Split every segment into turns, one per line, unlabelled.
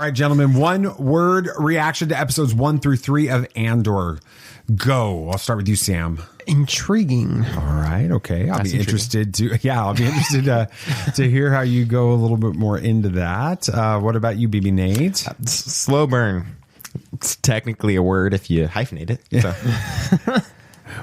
All right, gentlemen, one word reaction to episodes 1 through 3 of Andor. Go. I'll start with you, Sam.
Intriguing.
All right. Okay. I'll be interested to hear how you go a little bit more into that. What about you, BB Nate?
Slow burn. It's technically a word if you hyphenate it. So.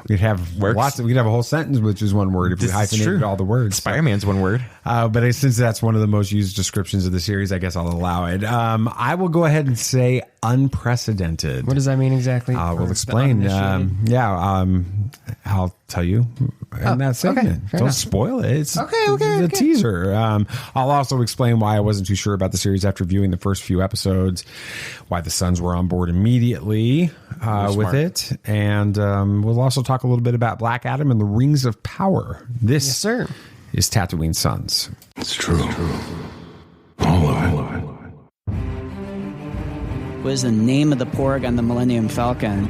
We'd have we'd have a whole sentence, which is one word if we hyphenated all the words.
Spider-Man's one word.
But since that's one of the most used descriptions of the series, I guess I'll allow it. I will go ahead and say unprecedented.
What does that mean exactly?
We'll explain. I'll tell you in that segment.
Okay,
Don't spoil it. It's a teaser. I'll also explain why I wasn't too sure about the series after viewing the first few episodes, why the Sons were on board immediately with it. And we'll also talk a little bit about Black Adam and the Rings of Power. This is Tatooine Sons.
It's true. All of it.
What is the name of the Porg on the Millennium Falcon?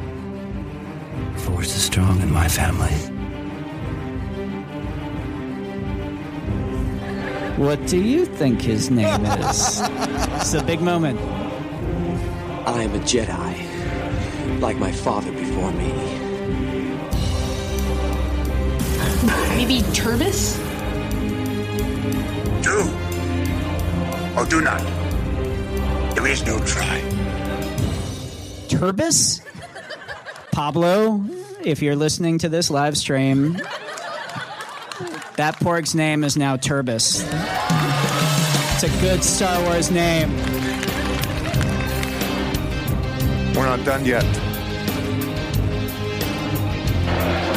Force is strong in my family.
What do you think his name is? It's a big moment.
I am a Jedi, like my father before me.
Maybe Turbis?
Do or do not. There is no try.
Turbis? Pablo, if you're listening to this live stream, that Porg's name is now Turbis. It's a good Star Wars name.
We're not done yet.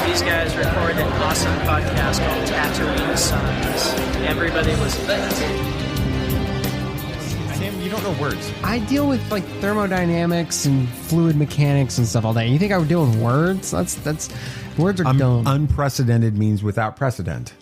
These guys recorded an awesome podcast called Tatooine Sons. Everybody listen to that.
Sam, you don't know words.
I deal with like thermodynamics and fluid mechanics and stuff all day. You think I would deal with words? That's words are dumb.
Unprecedented means without precedent.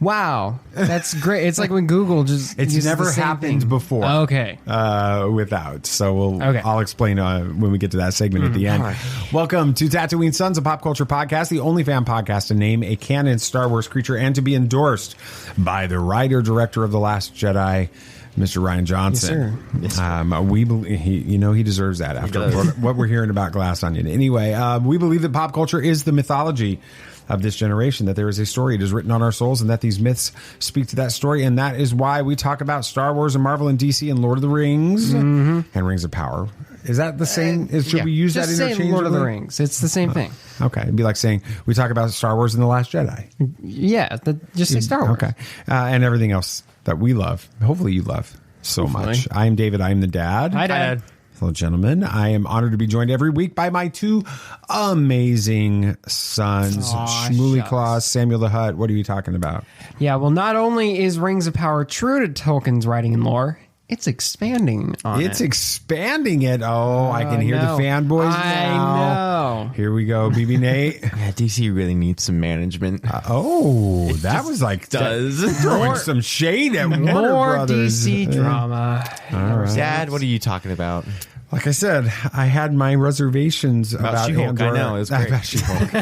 Wow, that's great. It's like when Google just
it's never happened before.
Okay,
without. So I'll explain when we get to that segment at the end. Right. Welcome to Tatooine Sons, a pop culture podcast, the only fan podcast to name a canon Star Wars creature and to be endorsed by the writer-director of The Last Jedi, Mr. Rian Johnson.
Yes, sir.
We believe he deserves that after what we're hearing about Glass Onion. Anyway, we believe that pop culture is the mythology of this generation, that there is a story, it is written on our souls, and that these myths speak to that story. And that is why we talk about Star Wars and Marvel and DC and Lord of the Rings and Rings of Power. Is that the same? Should we use that interchangeably?
Lord of the Rings. It's the same thing.
Okay. It'd be like saying we talk about Star Wars and The Last Jedi.
Yeah. Just say Star Wars.
Okay. And everything else that we love. Hopefully you love so much. I am David. I am the dad.
Hi, Dad.
Hello, gentlemen. I am honored to be joined every week by my two amazing sons, Shmooly Claus, Samuel the Hutt. What are you talking about?
Yeah, well, not only is Rings of Power true to Tolkien's writing and lore, it's expanding on it.
It's expanding it. Oh, I can hear the fanboys now.
I know.
Here we go, BB Nate.
Yeah, DC really needs some management.
That was like throwing some shade at Warner Brothers.
DC drama.
All right.
Dad, what are you talking about?
Like I said, I had my reservations about
She-Hulk.
Andor.
I know, it's great.
About She-Hulk.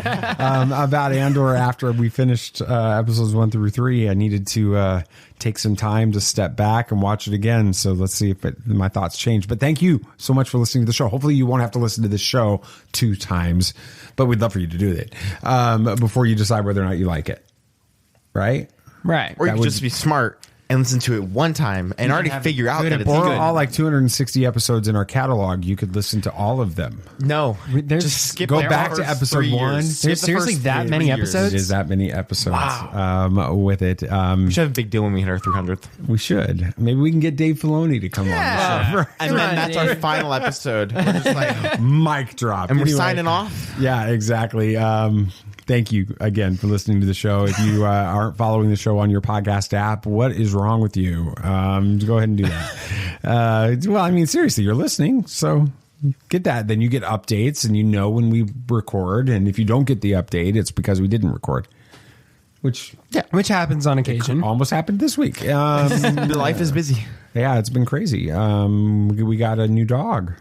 About Andor after we finished episodes 1 through 3. I needed to take some time to step back and watch it again. So let's see if my thoughts change. But thank you so much for listening to the show. Hopefully you won't have to listen to the show 2 times, but we'd love for you to do that before you decide whether or not you like it. Right?
Right.
Or you could just be smart and listen to it one time and already figure out that it's good.
Or all like 260 episodes in our catalog, you could listen to all of them.
No,
just
skip
go back to episode 1.
There's seriously that many episodes?
It is that many episodes.
Wow.
With it.
We should have a big deal when we hit our 300th.
We should. Maybe we can get Dave Filoni to come on the show.
And then that's our final episode. We're just like,
mic drop.
And we're signing off?
Yeah, exactly. Thank you again for listening to the show. If you aren't following the show on your podcast app, what is wrong with you? Go ahead and do that. Well, I mean, seriously, you're listening, so get that. Then you get updates, and you know when we record. And if you don't get the update, it's because we didn't record. Which
happens on occasion.
Almost happened this week.
Life is busy.
Yeah, it's been crazy. We got a new dog.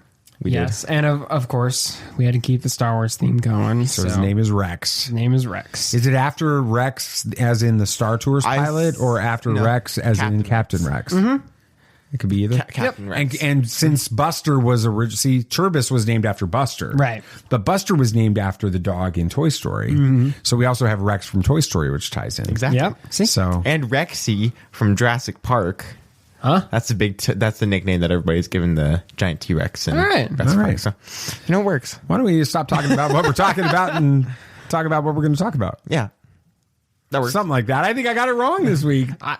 We did.
And of course, we had to keep the Star Wars theme going.
So his name is Rex. Is it after Rex as in the Star Tours pilot or after Rex as in Captain Rex?
Mm-hmm.
It could be either.
Captain Rex.
And since Buster was see, Turbis was named after Buster,
Right.
But Buster was named after the dog in Toy Story. So we also have Rex from Toy Story, which ties in
Exactly.
Yep. See?
So
And Rexy from Jurassic Park.
Huh?
That's the that's the nickname that everybody's given the giant T-Rex.
All right.
Jurassic
All
Park.
right.
So, it works.
why don't we stop talking about what we're talking about and talk about what we're going to talk about?
Yeah. That works.
Something like that. I think I got it wrong this week.
I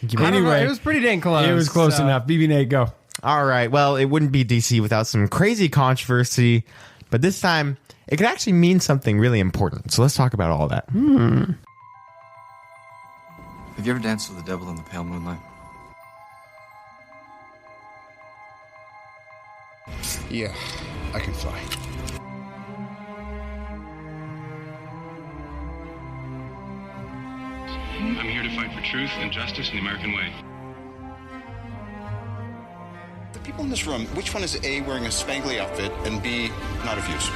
don't know.
Anyway,
It was pretty dang close.
It was close
so-
enough. BB Nate, go.
All right. Well, it wouldn't be DC without some crazy controversy, but this time it could actually mean something really important. So let's talk about all that.
Have you ever danced with the devil in the pale moonlight?
Yeah, I can fly.
I'm here to fight for truth and justice in the American way.
The people in this room, which one is A, wearing a spangly outfit, and B, not of use?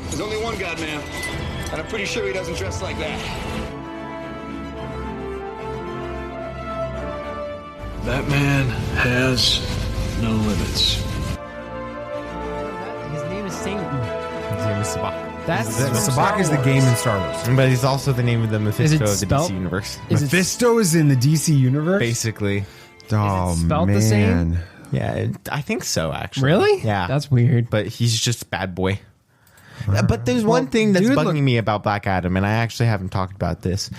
There's only one God, man. And I'm pretty sure he doesn't dress like that.
That man has no limits.
His name is Satan.
His name is Sabak.
That's
Sabak is the game in Star Wars.
But he's also the name of the Mephisto of the
spelled-
DC universe.
Is it
Mephisto is in the DC universe?
Basically.
Oh,
spelled
man.
the same?
Yeah, I think so, actually.
Really?
Yeah.
That's weird.
But he's just bad boy. But there's one thing that's
dude,
bugging
look-
me about Black Adam, and I actually haven't talked about this.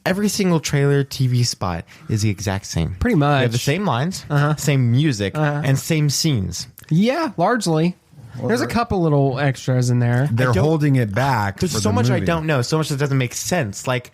Every single trailer, TV spot is the exact same.
Pretty much.
They have the same lines, same music, and same scenes.
Yeah, largely. There's a couple little extras in there.
They're holding it back.
There's
for
so
the
much I
movie.
don't know, so much that doesn't make sense. Like,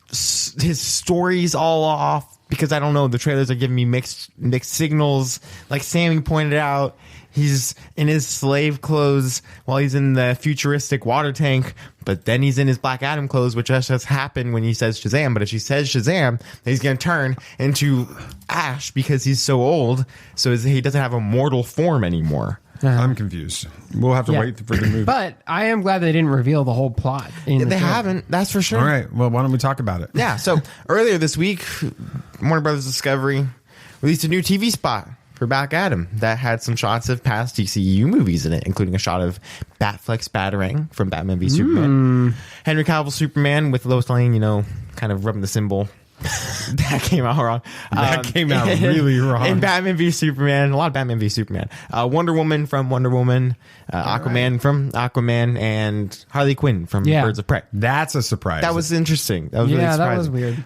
his story's all off because I don't know. The trailers are giving me mixed signals. Like Sammy pointed out, he's in his slave clothes while he's in the futuristic water tank, but then he's in his Black Adam clothes, which just happened when he says Shazam. But if he says Shazam, he's going to turn into Ash because he's so old, so he doesn't have a mortal form anymore.
I'm confused. We'll have to
Yeah.
wait for the movie.
But I am glad they didn't reveal the whole plot. In the
They
trailer.
haven't, that's for sure.
All right. Well, why don't we talk about it?
Yeah, so earlier this week, Warner Brothers Discovery released a new TV spot for Black Adam that had some shots of past DCEU movies in it, including a shot of Batfleck's Batarang from Batman v Superman, Henry Cavill's Superman with Lois Lane, kind of rubbing the symbol. That came out wrong.
That came out really wrong.
In Batman v Superman, a lot of Batman v Superman. Wonder Woman from Wonder Woman, Aquaman from Aquaman, and Harley Quinn from Birds of Prey.
That's a surprise.
That was interesting. That was really
Yeah,
surprising.
that was weird.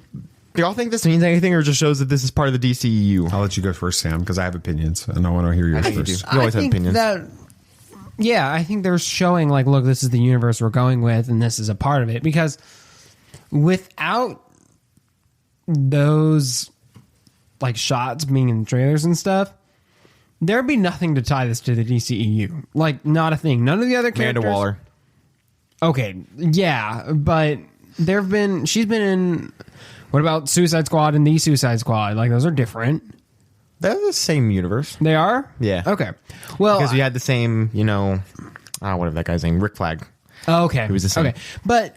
Do y'all think this means anything, or just shows that this is part of the DCEU?
I'll let you go first, Sam, because I have opinions, and I want to hear yours
I think you
first.
do. You always have opinions.
Yeah, I think they're showing like, look, this is the universe we're going with, and this is a part of it. Because without those like shots being in trailers and stuff, there'd be nothing to tie this to the DCEU. Like, not a thing. None of the other
Amanda
characters.
Waller.
Okay, yeah, but she's been in. What about Suicide Squad and the Suicide Squad? Like, those are different.
They're the same universe.
They are?
Yeah.
Okay. Well,
Because we had the same, whatever that guy's name, Rick Flag.
okay.
It was the same.
Okay. But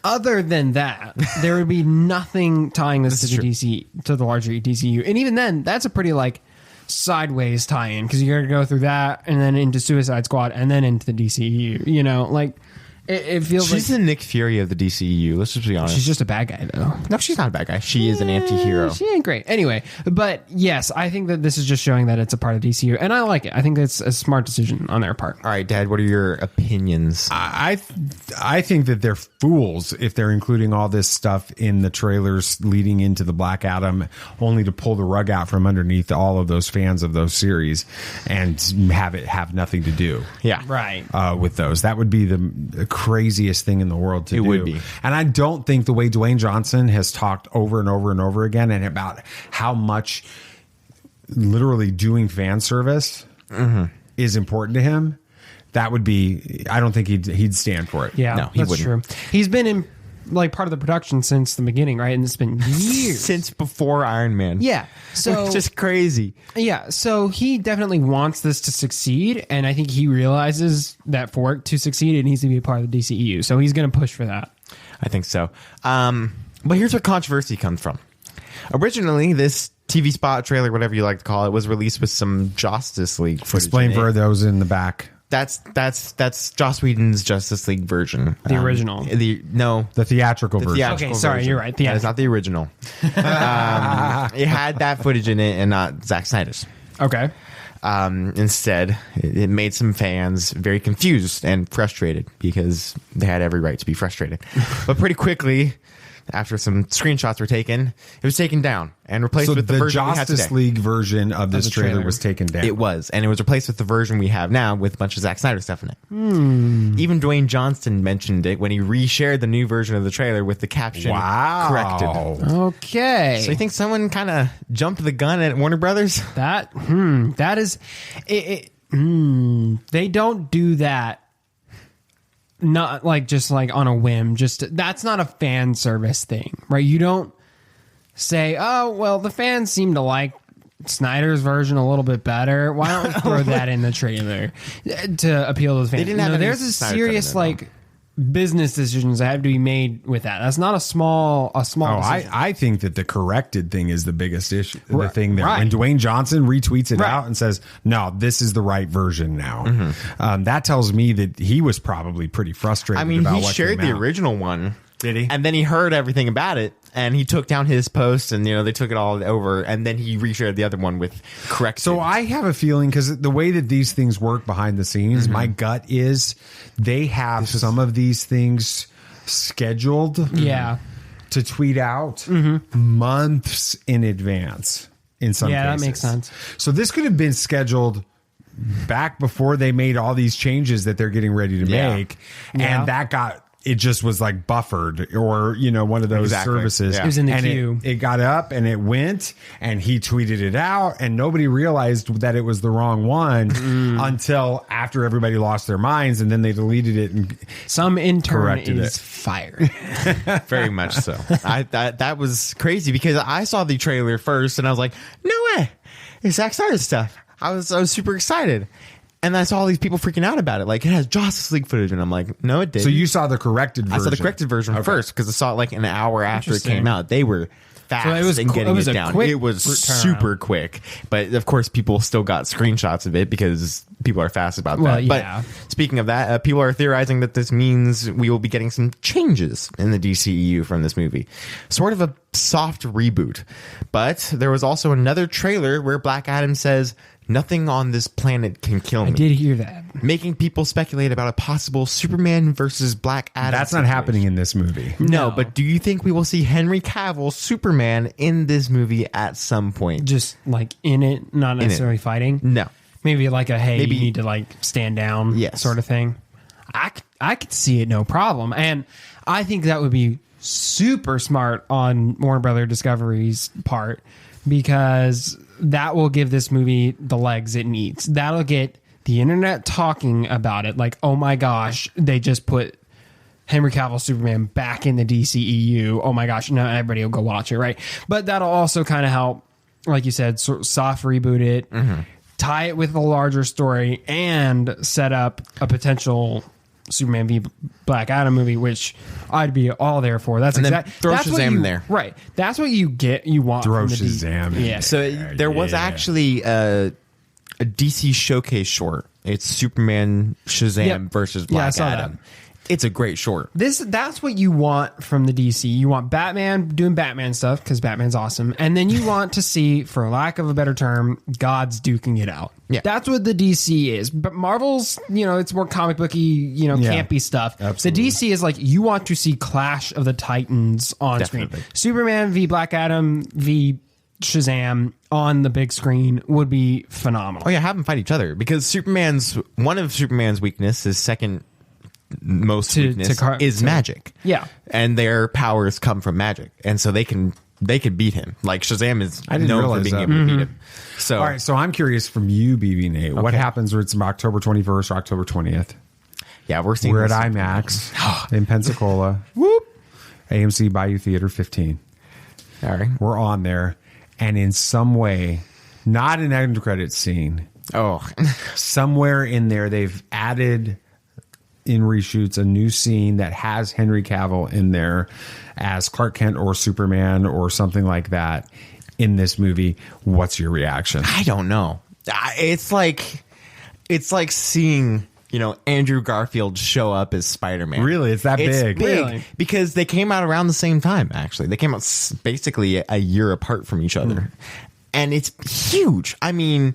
other than that, there would be nothing tying this to the larger DCU. And even then, that's a pretty like sideways tie-in because you're going to go through that and then into Suicide Squad and then into the DCEU. Like it feels
She's
like
the Nick Fury of the DCEU. Let's just be honest.
she's just a bad guy though.
No, she's not a bad guy. She is an anti-hero.
She ain't great. Anyway, but yes, I think that this is just showing that it's a part of DCU, and I like it. I think it's a smart decision on their part.
All right, Dad, what are your opinions?
I think that they're fools if they're including all this stuff in the trailers leading into the Black Adam, only to pull the rug out from underneath all of those fans of those series and have it have nothing to do.
Yeah.
Right.
With those, that would be the craziest thing in the world to do.
It would be.
And I don't think the way Dwayne Johnson has talked over and over and over again and about how much literally doing fan service is important to him, that would be, I don't think he'd stand for it.
Yeah,
No, he
that's
wouldn't.
true. He's been in like part of the production since the beginning, right? And it's been years.
Since before Iron Man.
Yeah. So
It's just crazy.
yeah, so he definitely wants this to succeed, and I think he realizes that for it to succeed, it needs to be a part of the DCEU. So he's going to push for that.
I think so. But here's where controversy comes from. Originally, this TV spot, trailer, whatever you like to call it, was released with some Justice League footage.
Explain for those in the back.
That's Joss Whedon's Justice League version.
The original.
The
theatrical version.
Okay, sorry, you're right.
It's not the original. It had that footage in it and not Zack Snyder's.
Okay.
Instead, it made some fans very confused and frustrated because they had every right to be frustrated. But pretty quickly, after some screenshots were taken, it was taken down and replaced with the version we have today.
Justice League version of this trailer was taken down.
It was, and it was replaced with the version we have now with a bunch of Zack Snyder stuff in it. Even Dwayne Johnson mentioned it when he reshared the new version of the trailer with the caption corrected.
Okay.
So you think someone kind of jumped the gun at Warner Brothers?
That is... they don't do that. Not like just like on a whim. That's not a fan service thing, right? You don't say, "Oh, well, the fans seem to like Snyder's version a little bit better. Why don't we throw that in the trailer to appeal to the fans?"
They didn't have any
there's a
Snyder
serious
credit,
like business decisions that have to be made with that. That's not a small decision.
I think that the corrected thing is the biggest issue. The
Right.
thing there
Right.
when Dwayne Johnson retweets it
Right.
out and says, "No, this is the right version now." That tells me that he was probably pretty frustrated.
I mean,
about
he
what
shared
came
the
out.
original one.
Did he?
And then he heard everything about it, and he took down his post, and they took it all over, and then he reshared the other one with correct.
So I have a feeling, because the way that these things work behind the scenes, my gut is they have some of these things scheduled to tweet out months in advance in some cases.
that makes sense.
So this could have been scheduled back before they made all these changes that they're getting ready to make.
Yeah.
And that got... It just was like buffered, or one of those services.
Yeah.
It was in the
and
queue.
It got up and it went, and he tweeted it out, and nobody realized that it was the wrong one until after everybody lost their minds, and then they deleted it and
Some intern
corrected
is
it.
fired.
Very much so. That was crazy because I saw the trailer first, and I was like, "No way, it's Zack Snyder stuff." I was super excited. And I saw all these people freaking out about it. Like, it has Justice League footage. And I'm like, no, it didn't.
So you saw the corrected version.
I saw the corrected version first because I saw it like an hour after it came out. They were fast in getting it down. It was super quick. But, of course, people still got screenshots of it because people are fast about that.
Yeah.
But speaking of that, people are theorizing that this means we will be getting some changes in the DCEU from this movie. Sort of a soft reboot. But there was also another trailer where Black Adam says... "Nothing on this planet can kill me."
I did hear that.
Making people speculate about a possible Superman versus Black Adam.
That's not happening in this movie.
No, but do you think we will see Henry Cavill Superman in this movie at some point?
Just like in it, not necessarily fighting.
No.
Maybe like you need to like stand down sort of thing. I could see it no problem. And I think that would be super smart on Warner Brother Discovery's part, because that will give this movie the legs it needs. That'll get the internet talking about it. Like, oh my gosh, they just put Henry Cavill Superman back in the DCEU. Oh my gosh, now everybody will go watch it, right? But that'll also kind of help, like you said, sort of soft reboot it, tie it with a larger story, and set up a potential Superman v Black Adam movie, which I'd be all there for. That's exactly
throw Shazam in there,
right? That's what you get. You want
throw
from the
Shazam.
Yeah.
So there was actually a DC showcase short. It's Superman Shazam versus Black Adam. It's a great short.
That's what you want from the DC. You want Batman doing Batman stuff because Batman's awesome, and then you want to see, for lack of a better term, gods duking it out.
Yeah,
that's what the DC is. But Marvel's, it's more comic booky, campy stuff.
Absolutely.
The DC is like, you want to see Clash of the Titans on screen. Superman v Black Adam v Shazam on the big screen would be phenomenal.
Oh yeah, have them fight each other, because one of Superman's weakness is second most weakness is magic.
Yeah,
and their powers come from magic, and so they can beat him. Like Shazam is known for being able to beat him. So
all right, so I'm curious from you, BB Nate, what happens where it's October 21st or October 20th?
Yeah, we're seeing
we're at IMAX in Pensacola. Whoop. AMC Bayou Theater 15.
All right,
we're on there, and in some way, not an end credit scene.
Oh,
somewhere in there they've added in reshoots a new scene that has Henry Cavill in there as Clark Kent or Superman or something like that in this movie, what's your reaction?
I don't know. It's like seeing, Andrew Garfield show up as Spider-Man.
Really? It's that big?
Really?
Because they came out around the same time, actually. They came out basically a year apart from each other. And it's huge. I mean,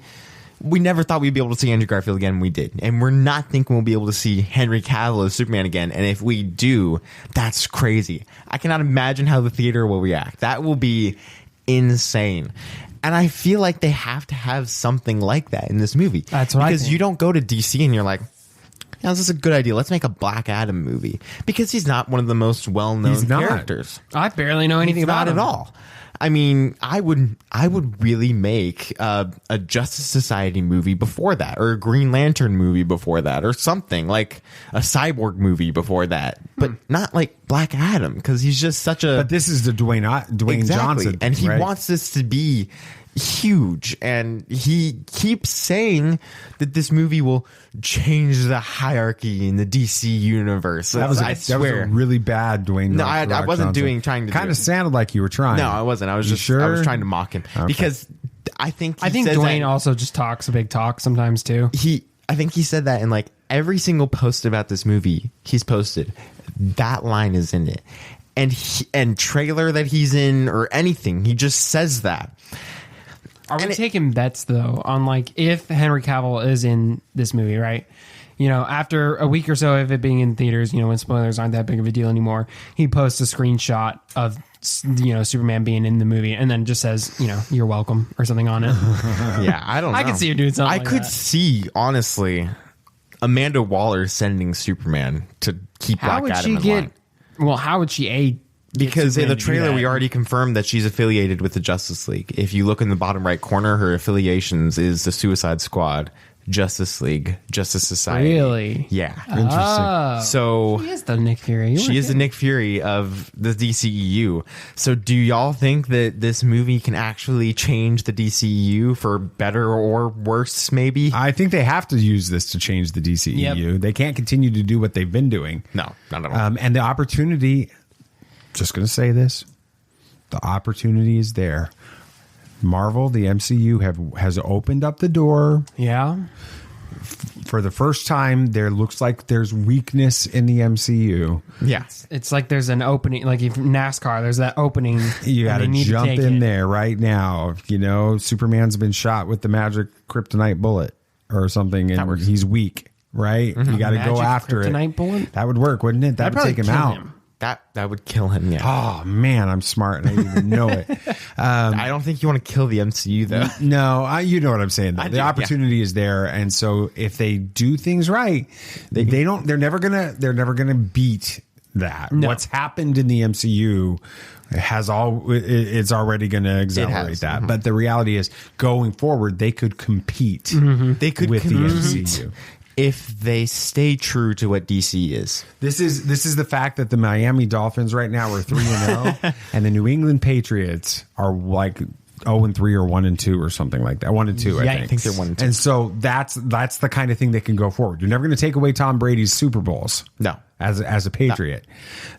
we never thought we'd be able to see Andrew Garfield again. We did. And we're not thinking we'll be able to see Henry Cavill as Superman again. And if we do, that's crazy. I cannot imagine how the theater will react. That will be insane. And I feel like they have to have something like that in this movie.
That's what I
Because
think.
you don't go to DC and you're like, this is a good idea. Let's make a Black Adam movie. Because he's not one of the most well-known characters.
I barely know anything about
Not
him
at all. I mean, I would really make a Justice Society movie before that, or a Green Lantern movie before that, or something like a Cyborg movie before that, but not like Black Adam, because he's just such a.
But this is the Dwayne Johnson,
and he
right?
wants this to be huge, and he keeps saying that this movie will change the hierarchy in the DC universe.
That was a really bad Dwayne.
No, I wasn't
Johnson. Kind of sounded like you were trying.
No, I wasn't. I was I was trying to mock him because I think
Dwayne also just talks a big talk sometimes too.
I think he said that in like every single post about this movie he's posted. That line is in it, and trailer that he's in or anything, he just says that.
Are we taking bets though on like if Henry Cavill is in this movie, right? After a week or so of it being in theaters, when spoilers aren't that big of a deal anymore, he posts a screenshot of Superman being in the movie and then just says, you're welcome or something on it.
Yeah, I don't know.
I could see you doing something.
I could see, honestly, Amanda Waller sending Superman to keep Black Adam in line.
Well, how would she
Because in the trailer, we already confirmed that she's affiliated with the Justice League. If you look in the bottom right corner, her affiliations is the Suicide Squad, Justice League, Justice Society.
Really?
Yeah.
Interesting.
So
she is the Nick Fury.
She is the Nick Fury of the DCEU. So do y'all think that this movie can actually change the DCEU for better or worse, maybe?
I think they have to use this to change the DCEU.
Yep.
They can't continue to do what they've been doing.
No, not at all.
And the opportunity... Just going to say this. The opportunity is there. Marvel, the MCU has opened up the door.
Yeah.
For the first time, there looks like there's weakness in the MCU.
Yeah.
It's like there's an opening, like if NASCAR, there's that opening.
You got to jump in there right now. Superman's been shot with the magic kryptonite bullet or something, and he's weak, right? You got to go after
kryptonite bullet?
That would work, wouldn't it? That would take him out.
That would kill him, yeah.
Oh, man, I'm smart and I didn't even know it.
I don't think you want to kill the MCU, though.
No, you know what I'm saying, though. The opportunity is there, and so if they do things right, they're never gonna beat that. No. What's happened in the MCU it's already going to accelerate that. Mm-hmm. But the reality is, going forward, they could compete.
Mm-hmm. They could
with
compete.
the MCU.
If they stay true to what DC is.
This is the fact that the Miami Dolphins right now are 3-0 and the New England Patriots are like 0-3 or 1-2 or something like that. 1-2, I think
they're 1-2.
And so that's the kind of thing that can go forward. You're never going to take away Tom Brady's Super Bowls.
No.
As a Patriot.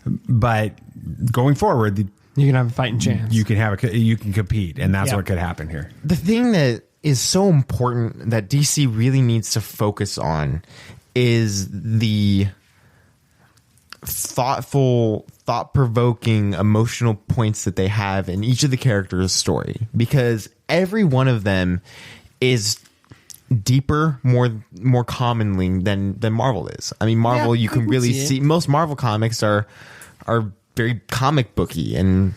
No. But going forward,
you can have a fighting chance.
You can compete, and that's what could happen here.
The thing that is so important that DC really needs to focus on is the thoughtful, thought-provoking, emotional points that they have in each of the characters' story, because every one of them is deeper, more commonly than Marvel is. I mean, Marvel, you can really see most Marvel comics are very comic booky, and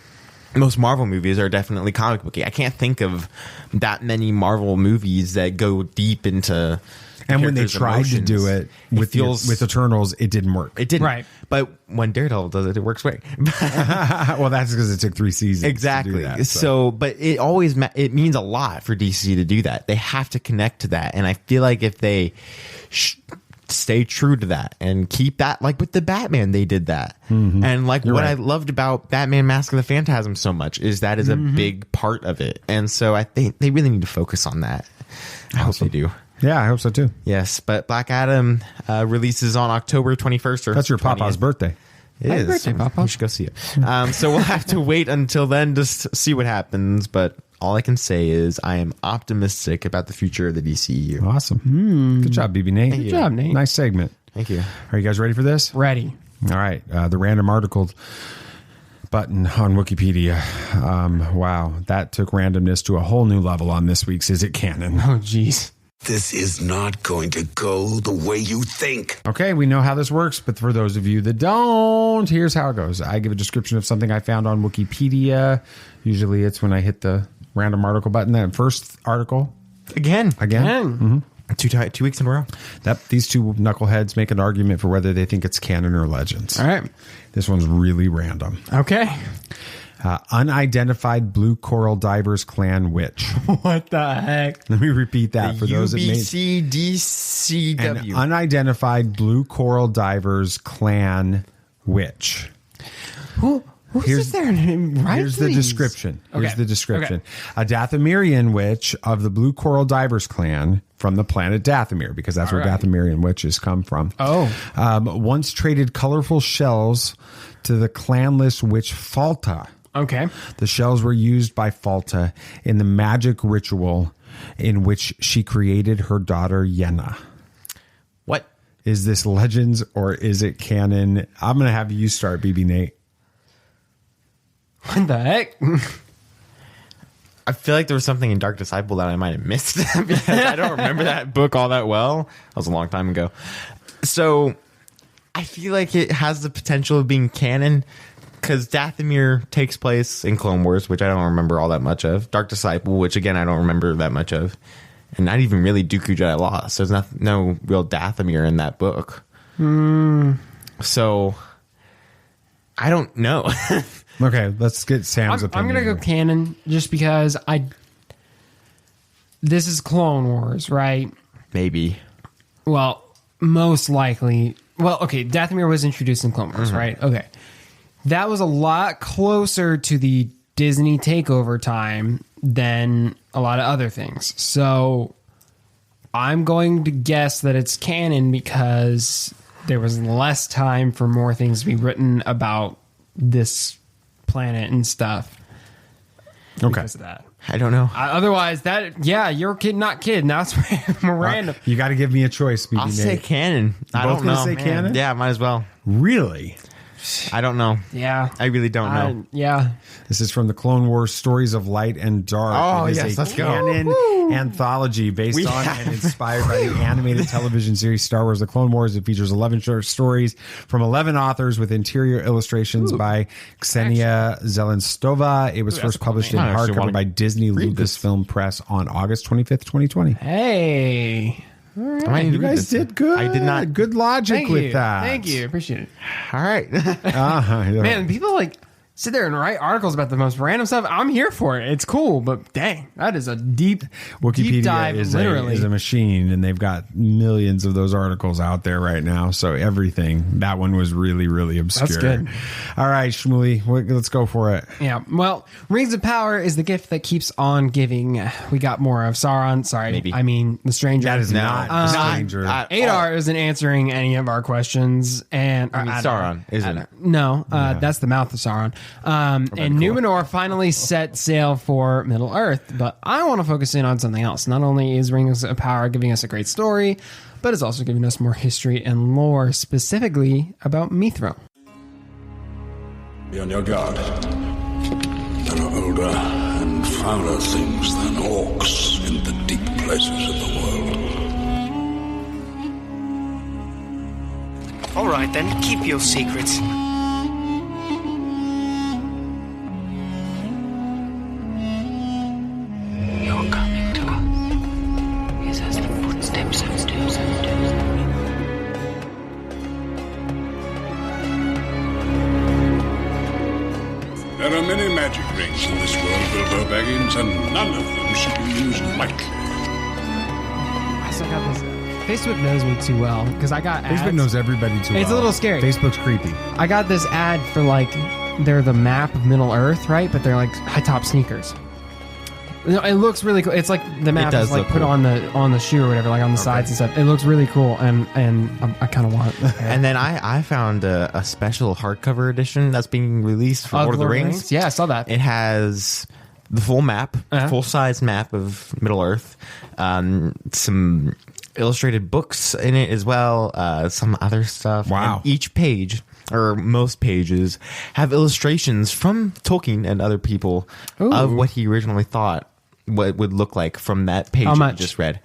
most Marvel movies are definitely comic booky. I can't think of that many Marvel movies that go deep into.
And when they tried to do it with Eternals, it didn't work.
It didn't.
Right.
But when Daredevil does it, it works great.
Well, that's because it took 3 seasons.
Exactly.
To do that,
so, but it always it means a lot for DC to do that. They have to connect to that, and I feel like if they stay true to that and keep that, like with the Batman, they did that. Mm-hmm. And like You're what right. I loved about Batman Mask of the Phantasm so much is that is a big part of it. And so I think they really need to focus on that. I hope they do.
Yeah, I hope so too.
Yes, but Black Adam releases on October 21st.
That's your
20th.
Papa's birthday.
It
Happy
is.
birthday, Papa.
You should go see it. So we'll have to wait until then to see what happens. But all I can say is I am optimistic about the future of the DCEU.
Awesome. Good job, BB Nate.
Good job, Nate.
Nice segment.
Thank you.
Are you guys ready for this?
Ready.
All right. The random article button on Wikipedia. Wow. That took randomness to a whole new level on this week's Is It Canon?
Oh, jeez.
This is not going to go the way you think.
Okay, we know how this works, but for those of you that don't, here's how it goes. I give a description of something I found on Wikipedia. Usually it's when I hit the random article button. That first article.
Again.
Mm-hmm.
2 weeks in a row.
These two knuckleheads make an argument for whether they think it's canon or legends.
All right.
This one's really random.
Okay.
Unidentified Blue Coral Divers Clan Witch.
What the heck?
Let me repeat that for those that may...
UBCDCW.
An unidentified Blue Coral Divers Clan Witch.
Who's there? Right,
here's the description. Here's the description. A Dathomirian witch of the Blue Coral Divers clan from the planet Dathomir, because that's where Dathomirian witches come from.
Oh.
Once traded colorful shells to the clanless witch Falta.
Okay.
The shells were used by Falta in the magic ritual in which she created her daughter Yenna.
What?
Is this legends or is it canon? I'm going to have you start, BB Nate.
What the heck?
I feel like there was something in Dark Disciple that I might have missed because I don't remember that book all that well. That was a long time ago. So I feel like it has the potential of being canon because Dathomir takes place in Clone Wars, which I don't remember all that much of. Dark Disciple, which again I don't remember that much of. And not even really Dooku Jedi Lost. There's no real Dathomir in that book. So I don't know.
Okay, let's get Sam's opinion.
I'm going to go canon just because this is Clone Wars, right?
Maybe.
Well, most likely. Well, okay, Dathomir was introduced in Clone Wars, right? Okay. That was a lot closer to the Disney takeover time than a lot of other things. So I'm going to guess that it's canon because there was less time for more things to be written about this planet and stuff.
Okay.
Because of that.
I don't know.
Otherwise, you're kid, not kid. Now it's more random.
You got to give me a choice, BB
I'll
Nate.
say canon. I
Both
don't know.
gonna say canon?
Yeah, might as well.
Really?
I don't know.
Yeah.
I really don't know.
Yeah.
This is from the Clone Wars Stories of Light and Dark.
Oh,
it is
yes,
a
let's go.
canon anthology based on and inspired by the animated television series Star Wars The Clone Wars. It features 11 short stories from 11 authors with interior illustrations by Ksenia Zelenstova. It was first published in hardcover by Disney Lucasfilm Press on August 25th, 2020.
Hey.
I might need to
You
read
guys
this.
did good.
I did not.
Good logic
Thank
with
you.
that.
Thank you. Appreciate it.
All right.
Man, people sit there and write articles about the most random stuff. I'm here for it. It's cool, but dang, that is a deep
Wikipedia
dive,
is
literally.
a machine, and they've got millions of those articles out there right now. So everything, that one was really, really obscure.
That's good.
All right, Shmuley, let's go for it.
Yeah. Well, Rings of Power is the gift that keeps on giving. We got more of Sauron. Sorry.
Maybe.
I mean, the Stranger.
That is not the Stranger.
Adar isn't answering any of our questions. And
Sauron, isn't it?
No, that's the mouth of Sauron. And Numenor finally set sail for Middle Earth, but I want to focus in on something else. Not only is Rings of Power giving us a great story, but it's also giving us more history and lore, specifically about Mithril.
Be on your guard. There are older and fouler things than orcs in the deep places of the world.
All right, then, keep your secrets.
You're coming to us. Is as the footsteps of do's and do's.
There are many magic rings in this world, Bilbo Baggins, and none of them should be used lightly.
I still got this. Facebook knows me too well because I got ads.
Facebook knows everybody too well.
It's a little scary.
Facebook's creepy.
I got this ad for they're the map of Middle Earth, right? But they're like high top sneakers. No, it looks really cool. It's like the map is like put on the shoe or whatever, like on the sides and stuff. It looks really cool, and I kind of want it.
And then I found a special hardcover edition that's being released for Lord of the Rings.
Yeah, I saw that.
It has the full map, full size map of Middle Earth, some illustrated books in it as well, some other stuff.
Wow!
And each page, or most pages, have illustrations from Tolkien and other people of what he originally thought what it would look like from that page that you just read.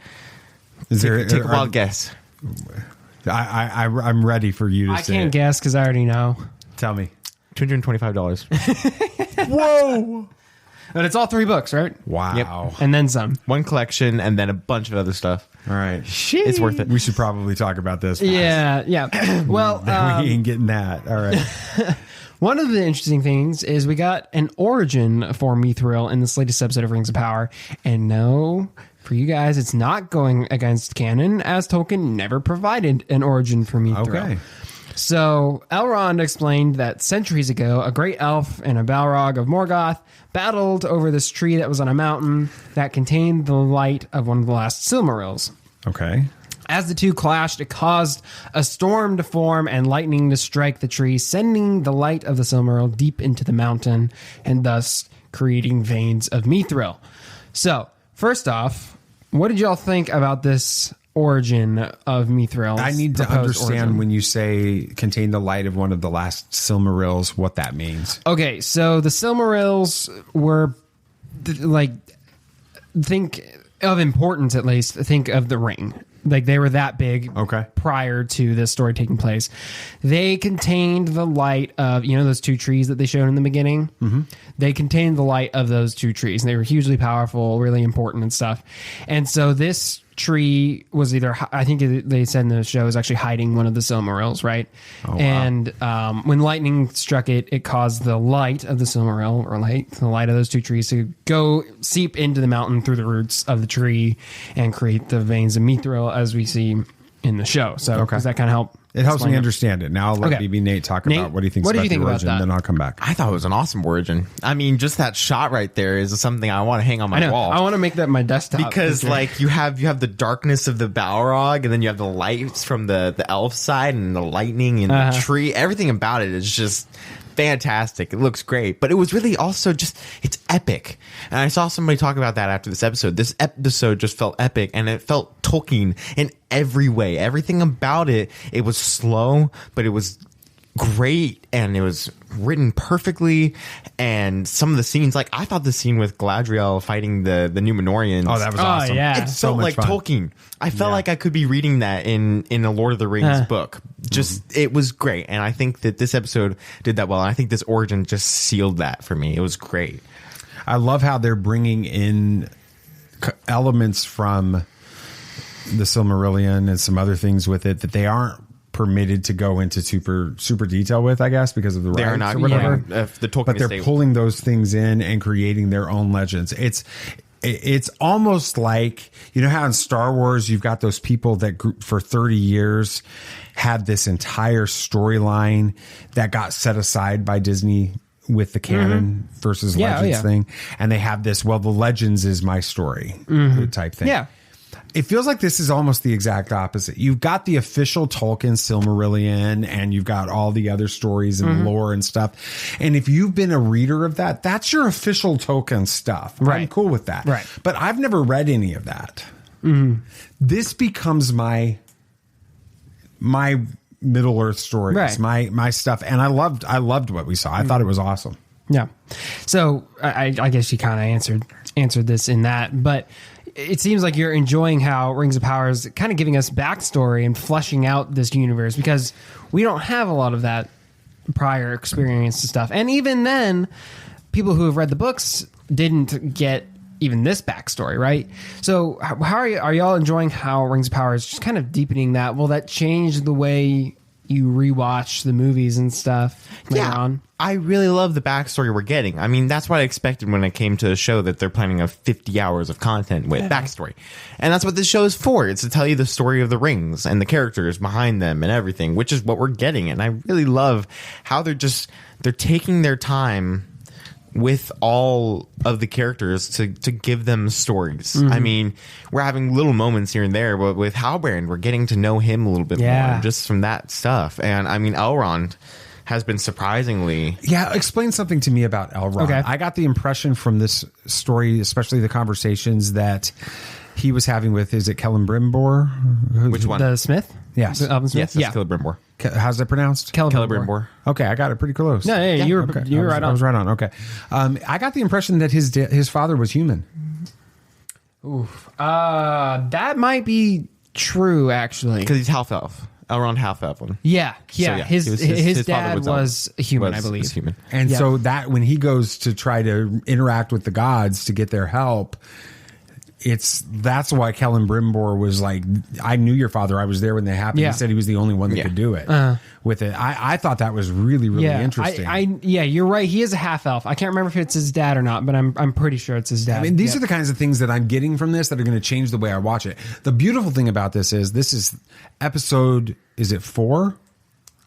Take a wild guess.
I'm ready for you to say
I can't guess because I already know.
Tell me.
$225.
Whoa! But it's all 3 books, right?
Wow.
Yep.
And then some.
One collection and then a bunch of other stuff.
All right.
It's worth it.
We should probably talk about this.
Yeah. Well,
we ain't getting that. All right.
One of the interesting things is we got an origin for Mithril in this latest episode of Rings of Power. And no, for you guys, it's not going against canon, as Tolkien never provided an origin for Mithril.
Okay.
So Elrond explained that centuries ago, a great elf and a Balrog of Morgoth battled over this tree that was on a mountain that contained the light of one of the last Silmarils.
Okay.
As the two clashed, it caused a storm to form and lightning to strike the tree, sending the light of the Silmaril deep into the mountain and thus creating veins of Mithril. So, first off, what did y'all think about this origin of Mithril?
I need to understand when you say contain the light of one of the last Silmarils, what that means.
Okay, so the Silmarils were think of importance, at least. Think of the ring. Like they were that big prior to this story taking place. They contained the light of, those 2 trees that they showed in the beginning. Mm-hmm. They contained the light of those 2 trees. And they were hugely powerful, really important and stuff. And so this tree was either, I think they said in the show, is actually hiding one of the Silmarils, right? Oh, wow. And when lightning struck it, it caused the light of the Silmaril, or the light of those 2 trees, to go seep into the mountain through the roots of the tree and create the veins of Mithril as we see in the show. So does that kind of help?
It helps me understand it. Now I'll let BB Nate talk about what he thinks about the origin, then I'll come back.
I thought it was an awesome origin. I mean, just that shot right there is something I want to hang on my wall.
I want to make that my desktop.
Because you have the darkness of the Balrog, and then you have the lights from the elf side, and the lightning and the tree. Everything about it is just fantastic. It looks great, but it was really also it's epic. And I saw somebody talk about that after this episode. This episode just felt epic, and it felt Tolkien in every way. Everything about it was slow, but it was great, and it was written perfectly. And some of the scenes, I thought the scene with Galadriel fighting the Numenorians.
Oh, that was awesome.
Yeah.
It felt like fun. Tolkien. I felt like I could be reading that in a Lord of the Rings book. It was great. And I think that this episode did that well. And I think this origin just sealed that for me. It was great.
I love how they're bringing in elements from the Silmarillion and some other things with it that they aren't permitted to go into super detail with, I guess, because of the rights
not,
or whatever.
The Tolkien
but they're pulling those things in and creating their own legends. It's almost like, how in Star Wars you've got those people that for 30 years had this entire storyline that got set aside by Disney with the canon versus legends thing, and they have this, the legends is my story type thing.
Yeah.
It feels like this is almost the exact opposite. You've got the official Tolkien Silmarillion, and you've got all the other stories and lore and stuff. And if you've been a reader of that, that's your official Tolkien stuff. Right. I'm cool with that.
Right.
But I've never read any of that. Mm-hmm. This becomes my Middle Earth stories, my stuff. And I loved what we saw. I thought it was awesome.
Yeah. So I guess you kind of answered this in that, but it seems like you're enjoying how Rings of Power is kind of giving us backstory and fleshing out this universe, because we don't have a lot of that prior experience and stuff. And even then, people who have read the books didn't get even this backstory, right? So how are y'all enjoying how Rings of Power is just kind of deepening that? Will that change the way you rewatch the movies and stuff later on?
I really love the backstory we're getting. I mean, that's what I expected when it came to the show, that they're planning a 50 hours of content with backstory. And that's what this show is for. It's to tell you the story of the rings and the characters behind them and everything, which is what we're getting. And I really love how they're taking their time with all of the characters to give them stories. I mean, we're having little moments here and there, but with Halbrand, we're getting to know him a little bit more just from that stuff. And I mean, Elrond has been surprisingly...
Yeah, explain something to me about Elrond.
Okay.
I got the impression from this story, especially the conversations that he was having with, is it Celebrimbor?
Which one?
The Smith?
Yes.
The Elven Smith?
Yes, that's Celebrimbor.
How's that pronounced?
Celebrimbor.
Okay, I got it pretty close.
No, yeah, you were right on.
I was right on. Okay. I got the impression that his father was human.
Oof. That might be true, actually.
Because he's half-elf. Elrond half-elf.
Yeah.
So,
His
father
dad was human, I believe.
Was human.
And so that when he goes to try to interact with the gods to get their help, that's why Celebrimbor was like, I knew your father. I was there when they happened.
Yeah.
He said he was the only one that could do it with it. I thought that was really, really interesting.
Yeah, you're right. He is a half elf. I can't remember if it's his dad or not, but I'm pretty sure it's his dad.
I mean, these are the kinds of things that I'm getting from this that are going to change the way I watch it. The beautiful thing about this is episode, is it 4?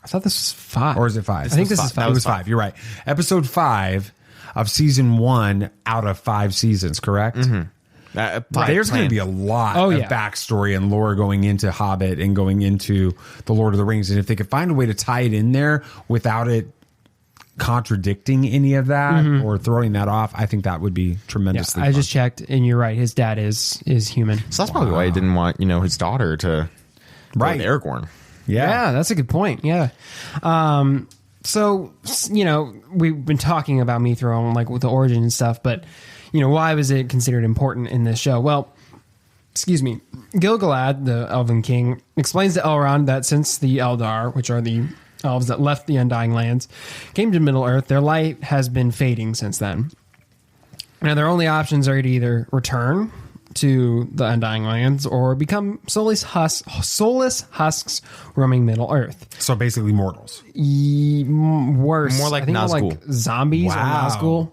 I thought this was 5.
Or is it 5?
I think this is 5.
It was 5. You're right. Episode 5 of season 1 out of 5 seasons, correct?
Mm-hmm.
There's going to be a lot of backstory and lore going into Hobbit and going into the Lord of the Rings. And if they could find a way to tie it in there without it contradicting any of that or throwing that off, I think that would be tremendously fun.
I just checked, and you're right. His dad is human.
So that's probably why he didn't want, his daughter to go with Aragorn.
Yeah, that's a good point. Yeah. So, we've been talking about Mithril, like with the origin and stuff, but why was it considered important in this show? Well, Gil-galad, the Elven King, explains to Elrond that since the Eldar, which are the elves that left the Undying Lands, came to Middle-earth, their light has been fading since then. Now, their only options are to either return to the Undying Lands or become soulless husks roaming Middle-earth.
So basically mortals.
Worse.
More like
I think
Nazgul.
More like zombies or Nazgul.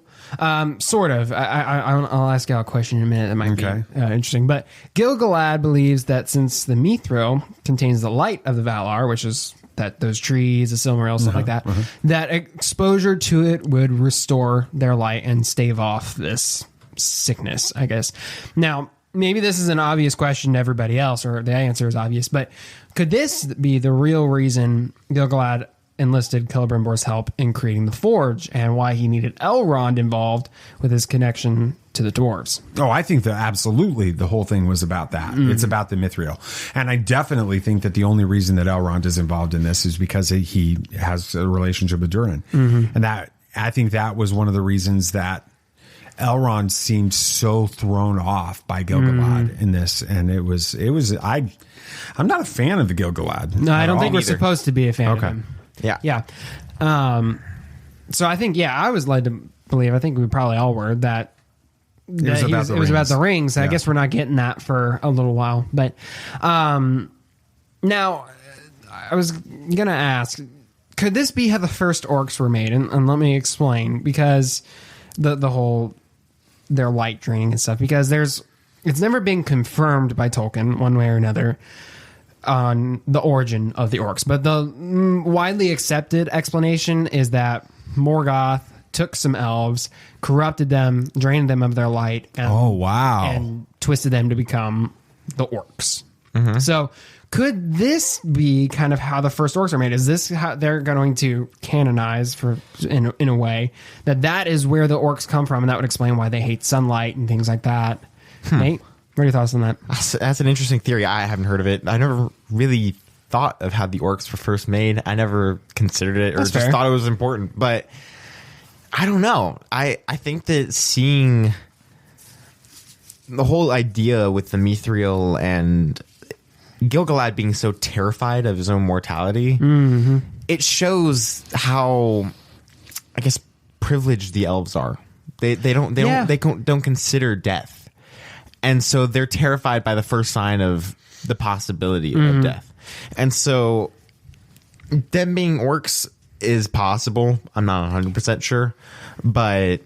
Sort of. I'll ask you a question in a minute that might be interesting. But Gil-galad believes that since the Mithril contains the light of the Valar, which is those trees, the Silmaril, stuff like that, that exposure to it would restore their light and stave off this sickness, I guess. Now, maybe this is an obvious question to everybody else, or the answer is obvious, but could this be the real reason Gil-galad enlisted Celebrimbor's help in creating the Forge and why he needed Elrond involved with his connection to the dwarves?
Oh, I think that absolutely the whole thing was about that. It's about the Mithril. And I definitely think that the only reason that Elrond is involved in this is because he has a relationship with Durin. And I think that was one of the reasons that Elrond seemed so thrown off by Gil-galad in this. And I'm not a fan of the Gil-galad.
No, I don't think we're supposed to be a fan of him.
Yeah.
So I think, I was led to believe, I think we probably all were, that it was about the rings. I guess we're not getting that for a little while. But now, I was going to ask, could this be how the first orcs were made? And let me explain, because the whole, their light draining and stuff, because it's never been confirmed by Tolkien one way or another on the origin of the orcs, but the widely accepted explanation is that Morgoth took some elves, corrupted them, drained them of their light, and twisted them to become the orcs. So could this be kind of how the first orcs are made? Is this how they're going to canonize in a way that is where the orcs come from, and that would explain why they hate sunlight and things like that? Nate, what are your thoughts on that?
That's an interesting theory. I haven't heard of it. I never really thought of how the orcs were first made. I never considered it or just thought it was important. But I don't know. I think that seeing the whole idea with the Mithril and Gil-galad being so terrified of his own mortality, it shows how, I guess, privileged the elves are. They don't consider death. And so they're terrified by the first sign of the possibility of death. And so them being orcs is possible. I'm not 100% sure. But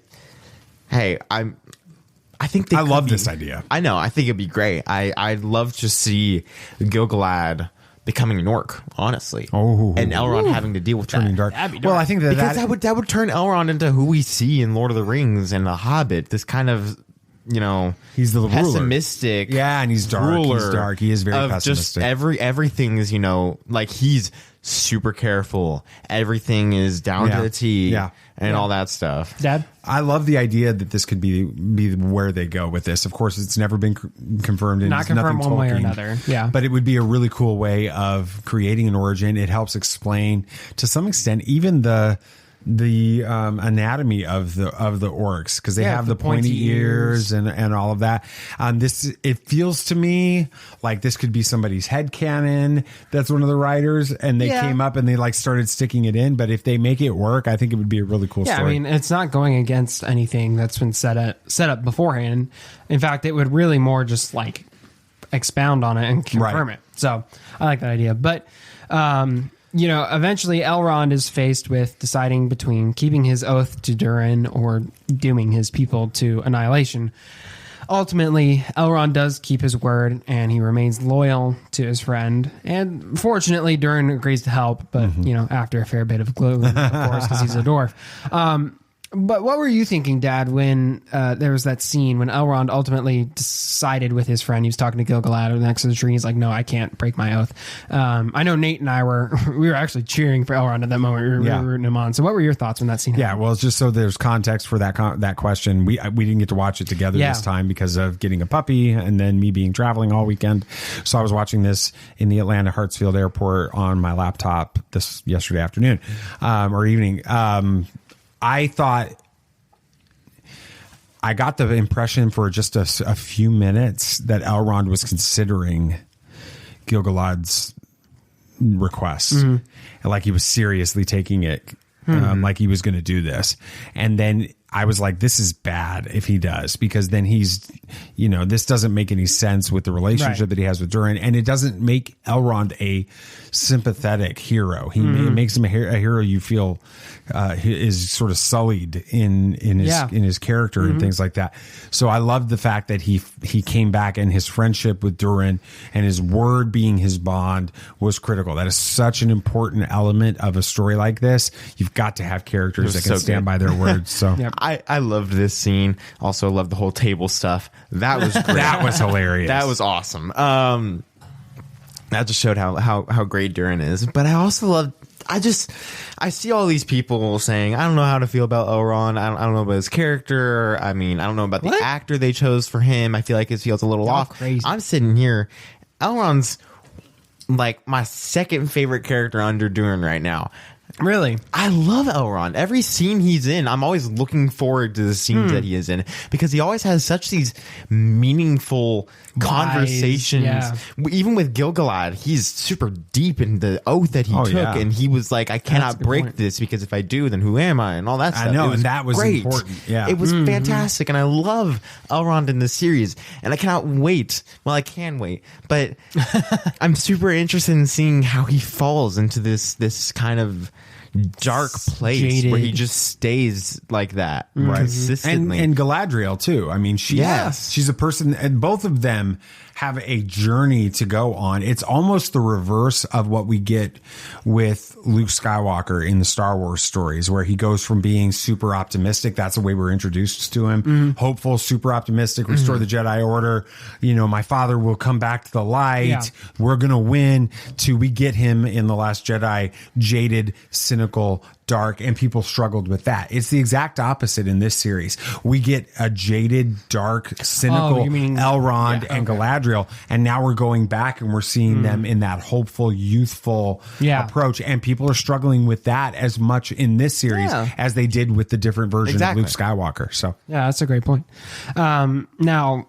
hey, I think
love this idea.
I know. I think it'd be great. I'd love to see Gil-galad becoming an orc, honestly.
Oh,
and Elrond having to deal with
turning
that.
dark.
That'd be dark.
Well, I think
That would turn Elrond into who we see in Lord of the Rings and The Hobbit. This kind of,
he's the
pessimistic.
ruler. Yeah, and he's dark. He's dark. He is very pessimistic.
Just everything is, like he's super careful. Everything is down to the T.
Yeah.
And all that stuff.
Dad?
I love the idea that this could be where they go with this. Of course, it's never been confirmed. And
Not confirmed one way or another. Yeah.
But it would be a really cool way of creating an origin. It helps explain, to some extent, even the anatomy of the orcs, because they have the pointy ears and all of that. It feels to me like this could be somebody's headcanon. That's one of the writers, and they came up and they started sticking it in. But if they make it work, I think it would be a really cool story.
I mean, it's not going against anything that's been set up beforehand. In fact, it would really more just expound on it and confirm it. So I like that idea. But eventually Elrond is faced with deciding between keeping his oath to Durin or dooming his people to annihilation. Ultimately, Elrond does keep his word, and he remains loyal to his friend. And fortunately, Durin agrees to help, but, after a fair bit of gloom, of course, because he's a dwarf. But what were you thinking, Dad, when there was that scene when Elrond ultimately decided with his friend? He was talking to Gil-galad next to the tree. He's like, "No, I can't break my oath." I know Nate and I were actually cheering for Elrond at that moment. We were rooting him on. So, what were your thoughts when that scene happened?
Yeah, well, it's just so there's context for that question. We didn't get to watch it together this time because of getting a puppy and then me being traveling all weekend. So I was watching this in the Atlanta Hartsfield Airport on my laptop yesterday afternoon or evening. I thought I got the impression for just a few minutes that Elrond was considering Gil-galad's request, like he was seriously taking it, like he was going to do this. And then I was like, this is bad if he does, because then he's, this doesn't make any sense with the relationship that he has with Durin, and it doesn't make Elrond a sympathetic hero. It makes him a hero you feel is sort of sullied in his character and things like that. So I love the fact that he came back, and his friendship with Durin and his word being his bond was critical. That is such an important element of a story like this. You've got to have characters that can stand by their words. So
I loved this scene. Also loved the whole table stuff. That was great.
That was hilarious.
That was awesome. That just showed how great Durin is. But I also love. I see all these people saying, I don't know how to feel about Elrond. I don't know about his character. I mean, I don't know about the actor they chose for him. I feel like it feels a little off.
Crazy.
I'm sitting here. Elrond's my second favorite character under Durin right now.
Really?
I love Elrond. Every scene he's in, I'm always looking forward to the scenes that he is in, because he always has such these meaningful conversations.
Yeah.
Even with Gil-galad, he's super deep in the oath that he took, and he was like, I cannot break this, because if I do, then who am I? And all that stuff.
I know,
and
that was
great.
important. Yeah.
It was fantastic, and I love Elrond in this series, and I cannot wait. Well, I can wait, but I'm super interested in seeing how he falls into this kind of dark place
jaded,
where he just stays like that consistently.
And Galadriel too. I mean, she's a person, and both of them have a journey to go on. It's almost the reverse of what we get with Luke Skywalker in the Star Wars stories, where he goes from being super optimistic. That's the way we're introduced to him. Hopeful, super optimistic, restore the Jedi Order. My father will come back to the light. Yeah. We're going to win. To we get him in The Last Jedi, jaded, cynical, dark, and people struggled with that. It's the exact opposite in this series. We get a jaded, dark, cynical Elrond and Galadriel, and now we're going back and we're seeing them in that hopeful, youthful approach, and people are struggling with that as much in this series as they did with the different version of Luke Skywalker. So
that's a great point. Now,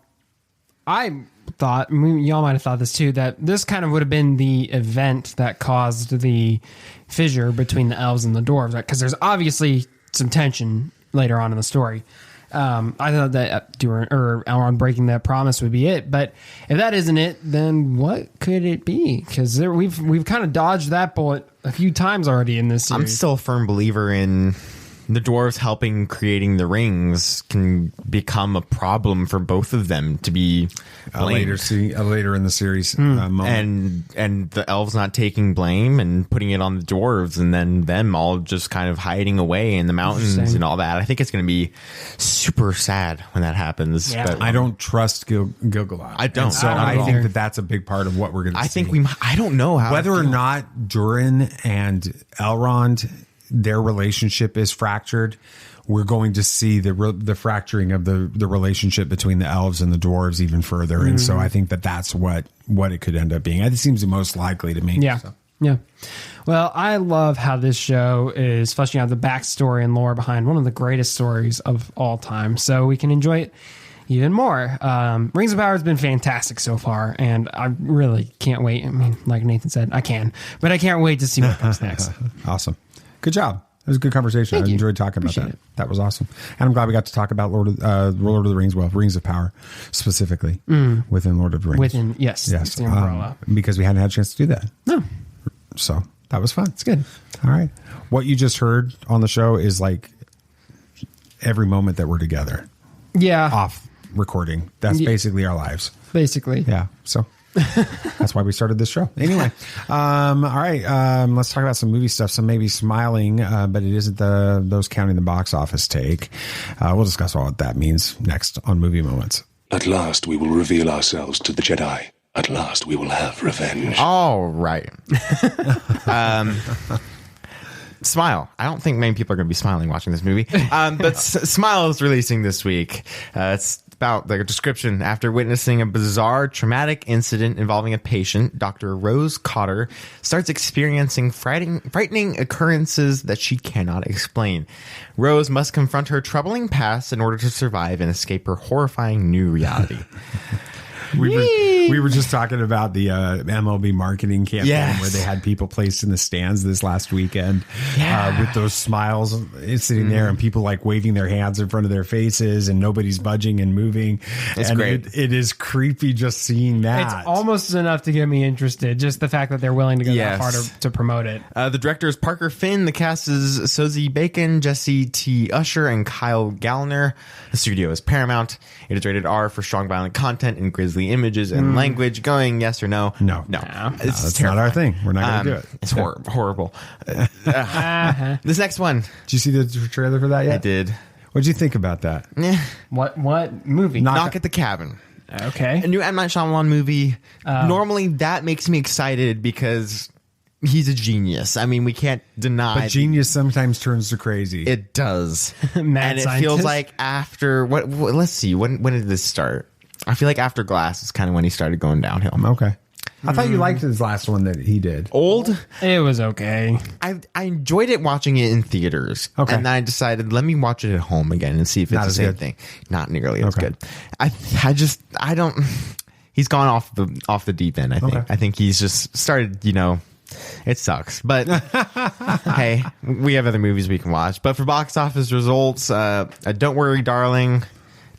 I thought, y'all might have thought this too, that this kind of would have been the event that caused the fissure between the elves and the dwarves, because there's obviously some tension later on in the story. I thought that Elrond breaking that promise would be it, but if that isn't it, then what could it be? Because we've kind of dodged that bullet a few times already in this series.
I'm still a firm believer in the dwarves helping creating the rings can become a problem for both of them to be blamed.
Later in the series moment.
And the elves not taking blame and putting it on the dwarves, and then them all just kind of hiding away in the mountains and all that. I think it's going to be super sad when that happens.
Yeah.
But
I don't trust Gilgalad.
I don't.
And so I think that that's a big part of what we're going to see.
I don't know how
whether or not Durin and Elrond, their relationship is fractured. We're going to see the fracturing of the relationship between the elves and the dwarves even further. And so I think that that's what it could end up being. It seems the most likely to me.
Yeah.
So.
Yeah. Well, I love how this show is fleshing out the backstory and lore behind one of the greatest stories of all time. So we can enjoy it even more. Rings of Power has been fantastic so far, and I really can't wait. I mean, like Nathan said, I can't wait to see what comes next.
Awesome. Good job. It was a good conversation. I enjoyed talking about that. That was awesome. And I'm glad we got to talk about Lord of the Rings, Rings of Power specifically within Lord of the Rings.
Yes. The umbrella.
Because we hadn't had a chance to do that.
No.
So that was fun.
It's good.
All right. What you just heard on the show is like every moment that we're together.
Yeah.
Off recording. That's basically our lives.
Basically.
Yeah. So that's why we started this show. Anyway. All right. Let's talk about some movie stuff. Some maybe smiling, but it isn't those counting the box office take. We'll discuss all what that means next on Movie Moments.
At last we will reveal ourselves to the Jedi. At last we will have revenge.
All right. Smile. I don't think many people are going to be smiling watching this movie. But Smile is releasing this week. It's about the description. After witnessing a bizarre, traumatic incident involving a patient, Dr. Rose Cotter starts experiencing frightening occurrences that she cannot explain. Rose must confront her troubling past in order to survive and escape her horrifying new reality.
We were just talking about the MLB marketing campaign where they had people placed in the stands this last weekend with those smiles sitting there and people like waving their hands in front of their faces and nobody's budging and moving.
It's
and
great.
It is creepy just seeing that.
It's almost enough to get me interested. Just the fact that they're willing to go that far to promote it.
The director is Parker Finn. The cast is Sosie Bacon, Jesse T. Usher, and Kyle Gallner. The studio is Paramount. It is rated R for strong violent content and grisly images and language. Going yes or no?
No. That's not our thing. We're not going to do it.
It's horrible. This next one.
Did you see the trailer for that yet?
I did.
What'd you think about that?
What movie?
Knock at the Cabin.
Okay.
A new M. Night Shyamalan movie. Normally that makes me excited because he's a genius. I mean, we can't deny.
But genius sometimes turns to crazy.
It does.
Mad
and it
scientist.
feels like after what let's see. When did this start? I feel like after Glass is kind of when he started going downhill.
Okay. I thought you liked his last one that he did.
Old?
It was okay.
I enjoyed it watching it in theaters.
Okay.
And then I decided, let me watch it at home again and see if it's the same thing. Not nearly as good. I don't. He's gone off the deep end, I think. I think he's just started, it sucks. But hey, we have other movies we can watch. But for box office results, Don't Worry, Darling,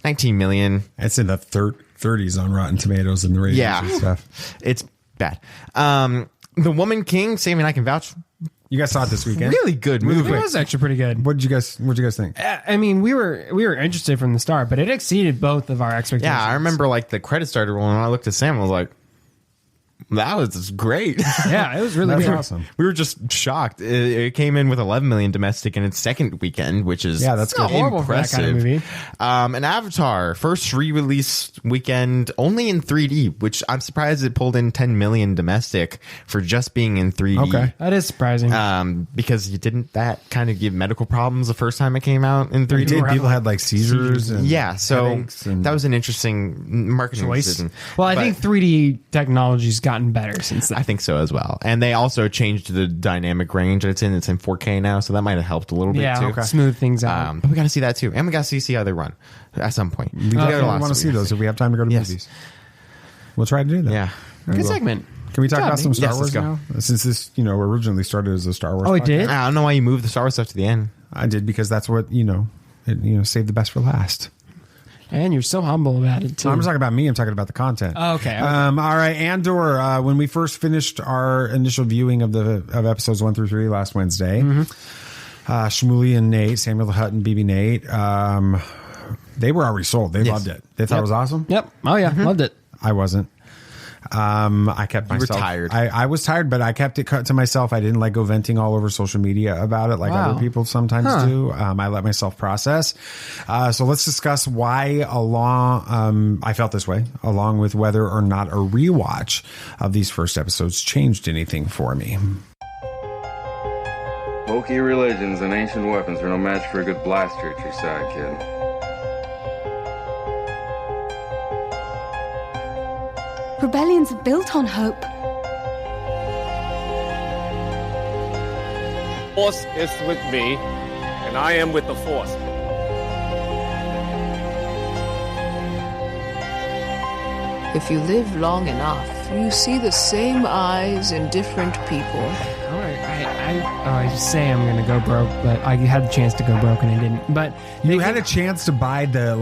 19 million.
It's in the 30s on Rotten Tomatoes and the ratings and stuff.
It's bad. The Woman King, Sam and I can vouch.
You guys saw it this weekend.
Really good movie.
It was actually pretty good.
What'd you guys think?
I mean, we were interested from the start, but it exceeded both of our expectations.
Yeah, I remember like the credits started rolling and I looked at Sam and was like, that was great.
Yeah, it was really good.
Awesome.
We were just shocked. It came in with 11 million domestic in its second weekend, which is
that's
not horrible
impressive.
For that kind of movie.
And Avatar, first re-release weekend only in 3D, which I'm surprised it pulled in 10 million domestic for just being in 3D.
Okay.
That is surprising.
Because you didn't that kind of give medical problems the first time it came out in 3D?
People had like seizures and
so that was an interesting marketing
choice.
decision.
Well, I think 3D technology's gotten better since then.
I think so as well. And they also changed the dynamic range it's in 4K now, so that might have helped a little bit too.
Smooth things out.
But we got to see that too. And we got to see how they run at some point.
We want to see those if we have time to go to movies. We'll try to do that.
Yeah.
Good segment.
Can we talk about some Star Wars
let's go.
now? Since this, originally started as a Star Wars
it
podcast.
did?
I don't know why you moved the Star Wars stuff to the end.
I did because that's what, save the best for last.
And you're so humble about it, too.
I'm just talking about me. I'm talking about the content.
Oh, okay.
All right. Andor, when we first finished our initial viewing of episodes 1 through 3 last Wednesday, Shmuley and Nate, Samuel Hutton, BB Nate. They were already sold. They loved it. They thought it was awesome.
Yep. Oh yeah, loved it.
I wasn't. I kept myself.
You were tired.
I was tired, but I kept it cut to myself. I didn't go venting all over social media about it like other people sometimes do. I let myself process. So let's discuss why I felt this way, along with whether or not a rewatch of these first episodes changed anything for me.
Wokey religions and ancient weapons are no match for a good blaster at your side, kid.
Rebellions are built on hope.
Force is with me, and I am with the Force.
If you live long enough, you see the same eyes in different people.
I say I'm going to go broke, but I had the chance to go broke and I didn't. But
you had a chance to buy the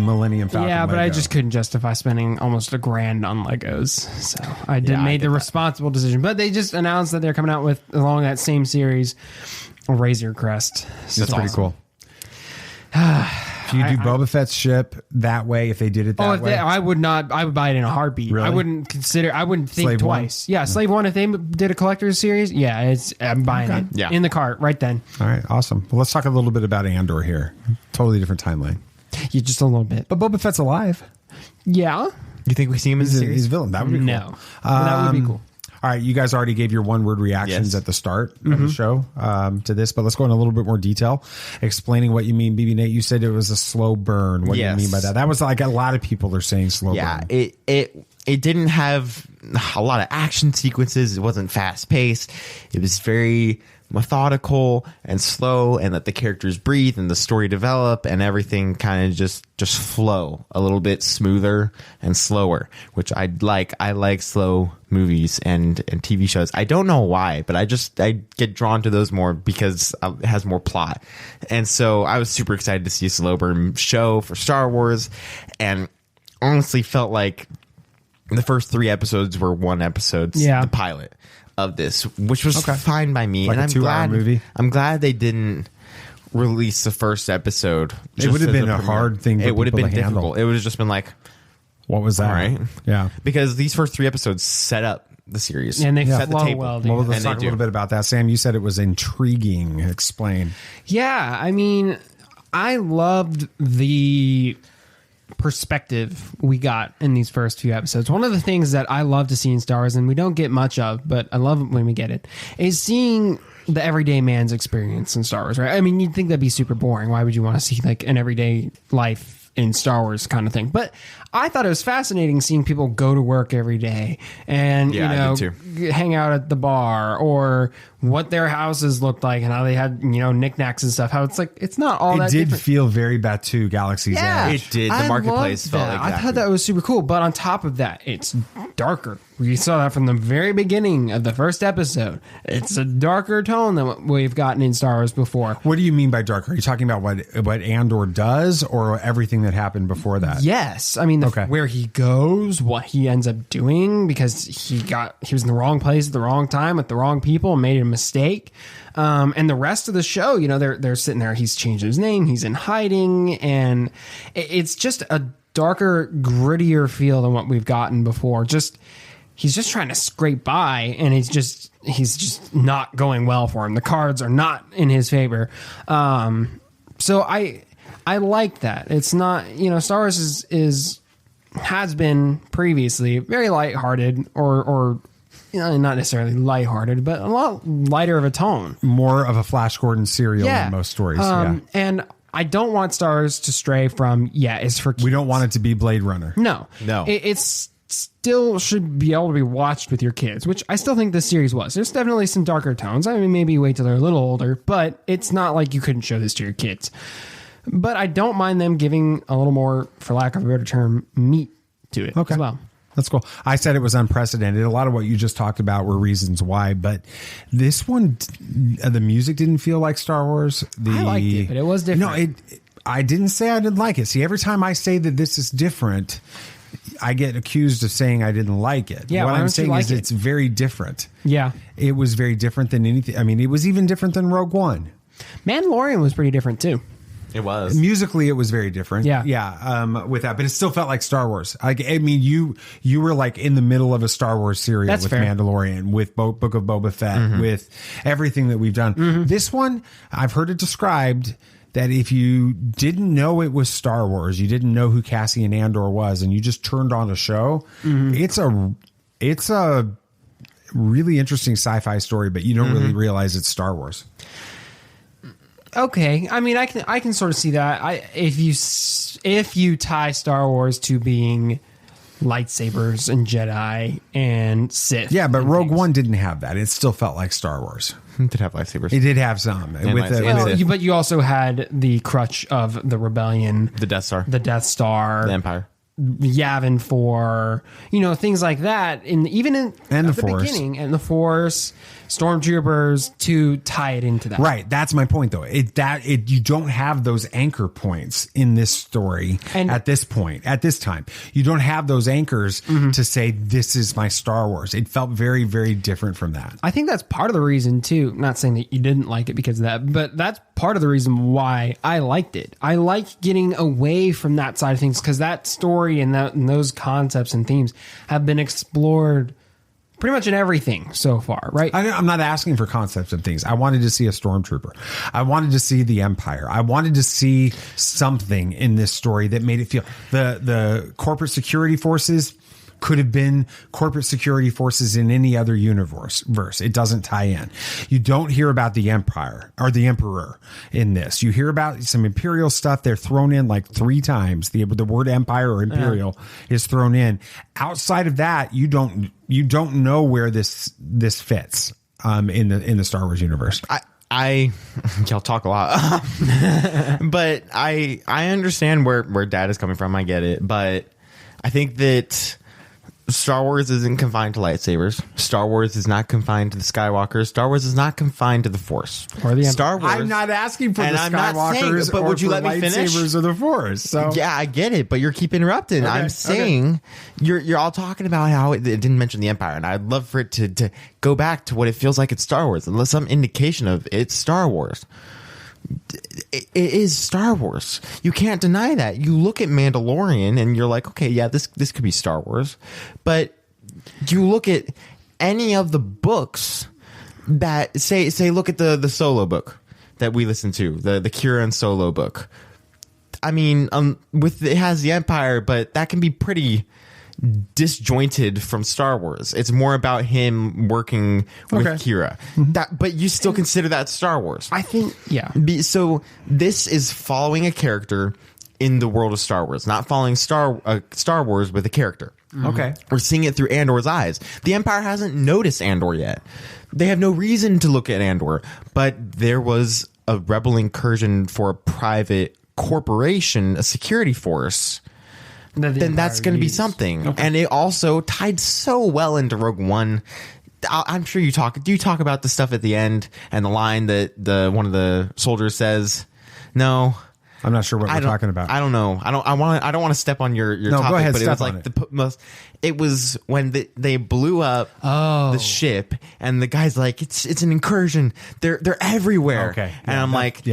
Millennium Falcon.
Yeah, but
Lego.
I just couldn't justify spending almost $1,000 on Legos, so I made the responsible decision. But they just announced that they're coming out with, along that same series, a Razor Crest. So
that's pretty cool. If you do Boba Fett's ship that way, if they did it that way,
I would not. I would buy it in a heartbeat.
Really?
I wouldn't consider. I wouldn't think
Slave
twice.
One?
Yeah, Slave One. If they did a collector's series, I'm buying it.
Yeah.
In the cart right then.
All right, awesome. Well, let's talk a little bit about Andor here. Totally different timeline.
Yeah, just a little bit.
But Boba Fett's alive.
Yeah.
You think we see him in the series?
He's a villain. That would be cool.
No, that would be cool.
All right, you guys already gave your one-word reactions at the start of the show to this, but let's go in a little bit more detail, explaining what you mean. BB Nate, you said it was a slow burn. What do you mean by that? That was like a lot of people are saying slow burn.
Yeah, it didn't have a lot of action sequences. It wasn't fast-paced. It was very methodical and slow, and let the characters breathe and the story develop, and everything kind of just flow a little bit smoother and slower, which I like. I like slow movies and TV shows. I don't know why, but I get drawn to those more because it has more plot. And so I was super excited to see a slow burn show for Star Wars, and honestly felt like the first 3 episodes were one episode, the pilot of this, which was fine by me.
Like
and
a 2-hour movie.
I'm glad they didn't release the first episode.
It would have been a hard thing for
it would have
people
been
to handle.
difficult. It would have just been like,
what was that?
All right.
Yeah.
Because these first 3 episodes set up the series.
And they
set
flow
the table.
well.
Well, let's
And
talk a
they
little
do.
bit about that. Sam, you said it was intriguing. Explain.
Yeah, I mean, I loved the perspective we got in these first few episodes. One of the things that I love to see in Star Wars, and we don't get much of, but I love it when we get it, is seeing the everyday man's experience in Star Wars, right? I mean, you'd think that'd be super boring. Why would you want to see like an everyday life in Star Wars kind of thing? But I thought it was fascinating seeing people go to work every day and
I did
hang out at the bar, or what their houses looked like and how they had knickknacks and stuff. How it's like it's not all that
It did
different.
feel very Batu Galaxy's Edge.
It did. The
I
marketplace
loved
felt
that.
like
I thought that was super cool. But on top of that, it's darker. We saw that from the very beginning of the first episode. It's a darker tone than what we've gotten in Star Wars before.
What do you mean by darker? Are you talking about what Andor does, or everything that happened before that?
Yes, I mean where he goes, what he ends up doing, because he was in the wrong place at the wrong time with the wrong people and made a mistake. And the rest of the show, they're sitting there. He's changed his name. He's in hiding, and it's just a darker, grittier feel than what we've gotten before. He's just trying to scrape by, and he's just not going well for him. The cards are not in his favor. So I like that. It's not, Star Wars has been previously very lighthearted, or not necessarily lighthearted, but a lot lighter of a tone.
More of a Flash Gordon serial than most stories.
And I don't want Star Wars to stray from, it's for kids.
We don't want it to be Blade Runner.
No. It's still should be able to be watched with your kids, which I still think this series was. There's definitely some darker tones. I mean, maybe wait till they're a little older, but it's not like you couldn't show this to your kids. But I don't mind them giving a little more, for lack of a better term, meat to it as well.
That's cool. I said it was unprecedented. A lot of what you just talked about were reasons why, but this one, the music didn't feel like Star Wars.
I liked it, but it was different.
No, I didn't say I didn't like it. See, every time I say that this is different, I get accused of saying I didn't like it.
Yeah,
what
why
I'm
don't you
saying
like
is
it?
it's very different.
Yeah.
It was very different than anything. I mean, it was even different than Rogue One.
Mandalorian was pretty different too.
It was.
Musically, it was very different. With that, but it still felt like Star Wars. Like, I mean, you were like in the middle of a Star Wars series with fair. Mandalorian, with Book of Boba Fett, with everything that we've done. This one, I've heard it described that if you didn't know it was Star Wars, you didn't know who Cassian Andor was, and you just turned on a show, it's a really interesting sci-fi story, but you don't really realize it's Star Wars.
Okay, I mean, I can sort of see that. If you tie Star Wars to being lightsabers and Jedi and Sith,
but Rogue One didn't have that. It still felt like Star Wars.
It did have lightsabers.
It did have some,
but you also had the crutch of the rebellion,
the Death Star,
the
Empire.
Yavin 4, things like that, and the beginning, and the Force, stormtroopers, to tie it into that.
Right, that's my point, though. You don't have those anchor points in this story at this time. You don't have those anchors to say this is my Star Wars. It felt very, very different from that.
I think that's part of the reason too. Not saying that you didn't like it because of that, but that's part of the reason why I liked it. I like getting away from that side of things because that story and those concepts and themes have been explored pretty much in everything so far, right?
I'm not asking for concepts and things. I wanted to see a stormtrooper. I wanted to see the Empire. I wanted to see something in this story that made it feel the corporate security forces could have been corporate security forces in any other universe. It doesn't tie in. You don't hear about the Empire or the Emperor in this. You hear about some Imperial stuff. They're thrown in like 3 times. The word Empire or Imperial is thrown in. Outside of that, you don't know where this fits in the Star Wars universe.
Y'all talk a lot, but I understand where Dad is coming from. I get it, but I think that Star Wars isn't confined to lightsabers. Star Wars is not confined to the Skywalkers. Star Wars is not confined to the Force.
Or the
Star Wars.
I'm not asking for the Skywalkers, but would you let me finish? Lightsabers or the Force. So
yeah, I get it, but you're keeping interrupting. Okay, I'm saying you're all talking about how it didn't mention the Empire, and I'd love for it to go back to what it feels like it's Star Wars, unless some indication of it's Star Wars. It is Star Wars. You can't deny that. You look at Mandalorian and you're like, okay, yeah, this could be Star Wars. But you look at any of the books that say look at the Solo book that we listened to, the Kira and Solo book. I mean, it has the Empire, but that can be pretty disjointed from Star Wars. It's more about him working with Kira. But you still consider that Star Wars.
I think, yeah.
So this is following a character in the world of Star Wars, not following Star Wars with a character.
Okay.
We're seeing it through Andor's eyes. The Empire hasn't noticed Andor yet. They have no reason to look at Andor, but there was a rebel incursion for a private corporation, a security force. Then that's going to be something. Okay. And it also tied so well into Rogue One. I'm sure you talk about the stuff at the end and the line that one of the soldiers says? No.
I'm not sure what we're talking about.
I don't know. I don't want to step on your topic,
go ahead,
but it was like it was when they blew up the ship and the guy's like, it's an incursion. They're everywhere.
Okay.
And I'm like,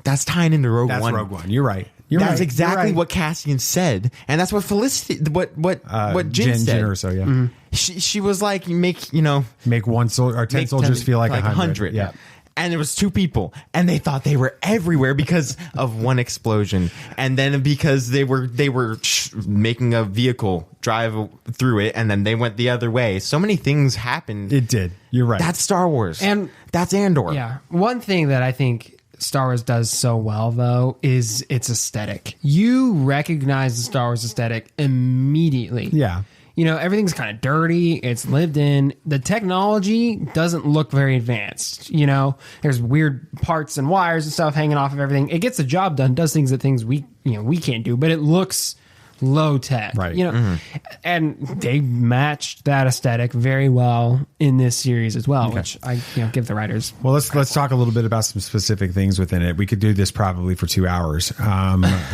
that's tying into Rogue One.
That's Rogue One. You're right.
That's exactly what Cassian said, and that's what Felicity, what Jyn said.
Jyn or so, yeah. Mm-hmm.
She was like, make
1 soldier or 10 soldiers feel like
100.
Yeah.
And it was 2 people, and they thought they were everywhere because of one explosion, and then because they were making a vehicle drive through it, and then they went the other way. So many things happened.
It did. You're right.
That's Star Wars,
and
that's Andor.
Yeah. One thing that I think Star Wars does so well, though, is its aesthetic. You recognize the Star Wars aesthetic immediately.
Yeah.
Everything's kind of dirty. It's lived in. The technology doesn't look very advanced. There's weird parts and wires and stuff hanging off of everything. It gets the job done, does things we can't do, but it looks low tech,
right?
And they matched that aesthetic very well in this series as well, which I give the writers.
Well, let's talk a little bit about some specific things within it. We could do this probably for 2 hours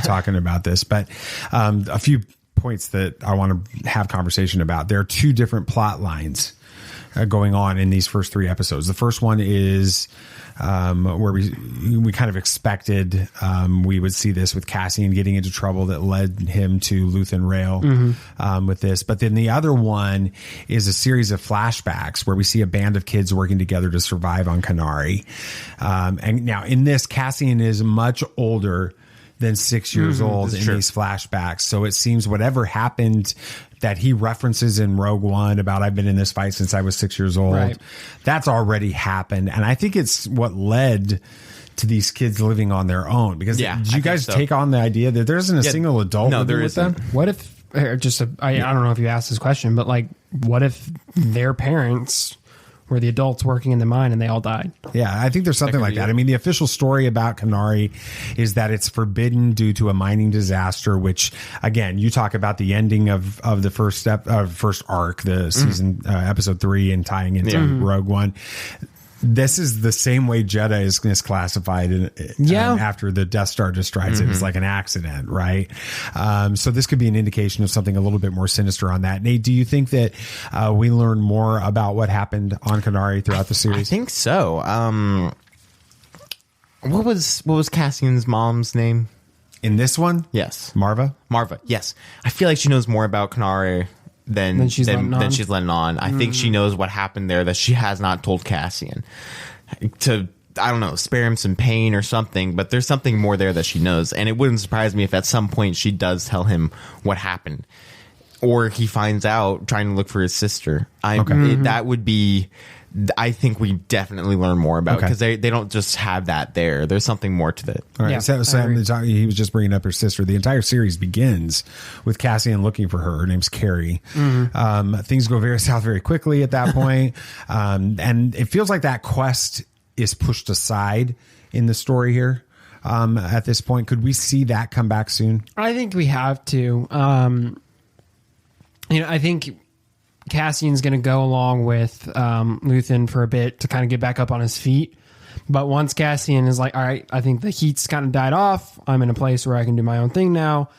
talking about this, but a few points that I want to have conversation about. There are 2 different plot lines going on in these first 3 episodes. The first one is where we kind of expected we would see this with Cassian getting into trouble that led him to Luthen Rail with this. But then the other one is a series of flashbacks where we see a band of kids working together to survive on Kenari. And now in this, Cassian is much older than 6 years old in these flashbacks. So it seems whatever happened that he references in Rogue One about I've been in this fight since I was 6 years old, that's already happened. And I think it's what led to these kids living on their own. Because did you guys take on the idea that there isn't a single adult living with them?
What if, I don't know if you asked this question, but like, what if their parents were the adults working in the mine and they all died?
Yeah, I think there's something like that. I mean, the official story about Kenari is that it's forbidden due to a mining disaster, which, again, you talk about the ending of the first arc, the season, episode 3, and tying into Rogue One. This is the same way Jedha is misclassified after the Death Star destroys it. It's like an accident, right? So this could be an indication of something a little bit more sinister on that. Nate, do you think that we learn more about what happened on Kenari throughout the series?
I think so. What was Cassian's mom's name?
In this one?
Yes.
Marva,
yes. I feel like she knows more about Kenari than she's letting on. I think she knows what happened there that she has not told Cassian to, I don't know, spare him some pain or something, but there's something more there that she knows. And it wouldn't surprise me if at some point she does tell him what happened, or he finds out trying to look for his sister. That would be, I think we definitely learn more about, because they don't just have that there. There's something more to it.
All right. Sam, he was just bringing up her sister. The entire series begins with Cassian looking for her. Her name's Carrie. Things go very south very quickly at that point. And it feels like that quest is pushed aside in the story here. At this point, could we see that come back soon?
I think we have to. I think Cassian's going to go along with Luthen for a bit to kind of get back up on his feet. But once Cassian is like, all right, I think the heat's kind of died off. I'm in a place where I can do my own thing now.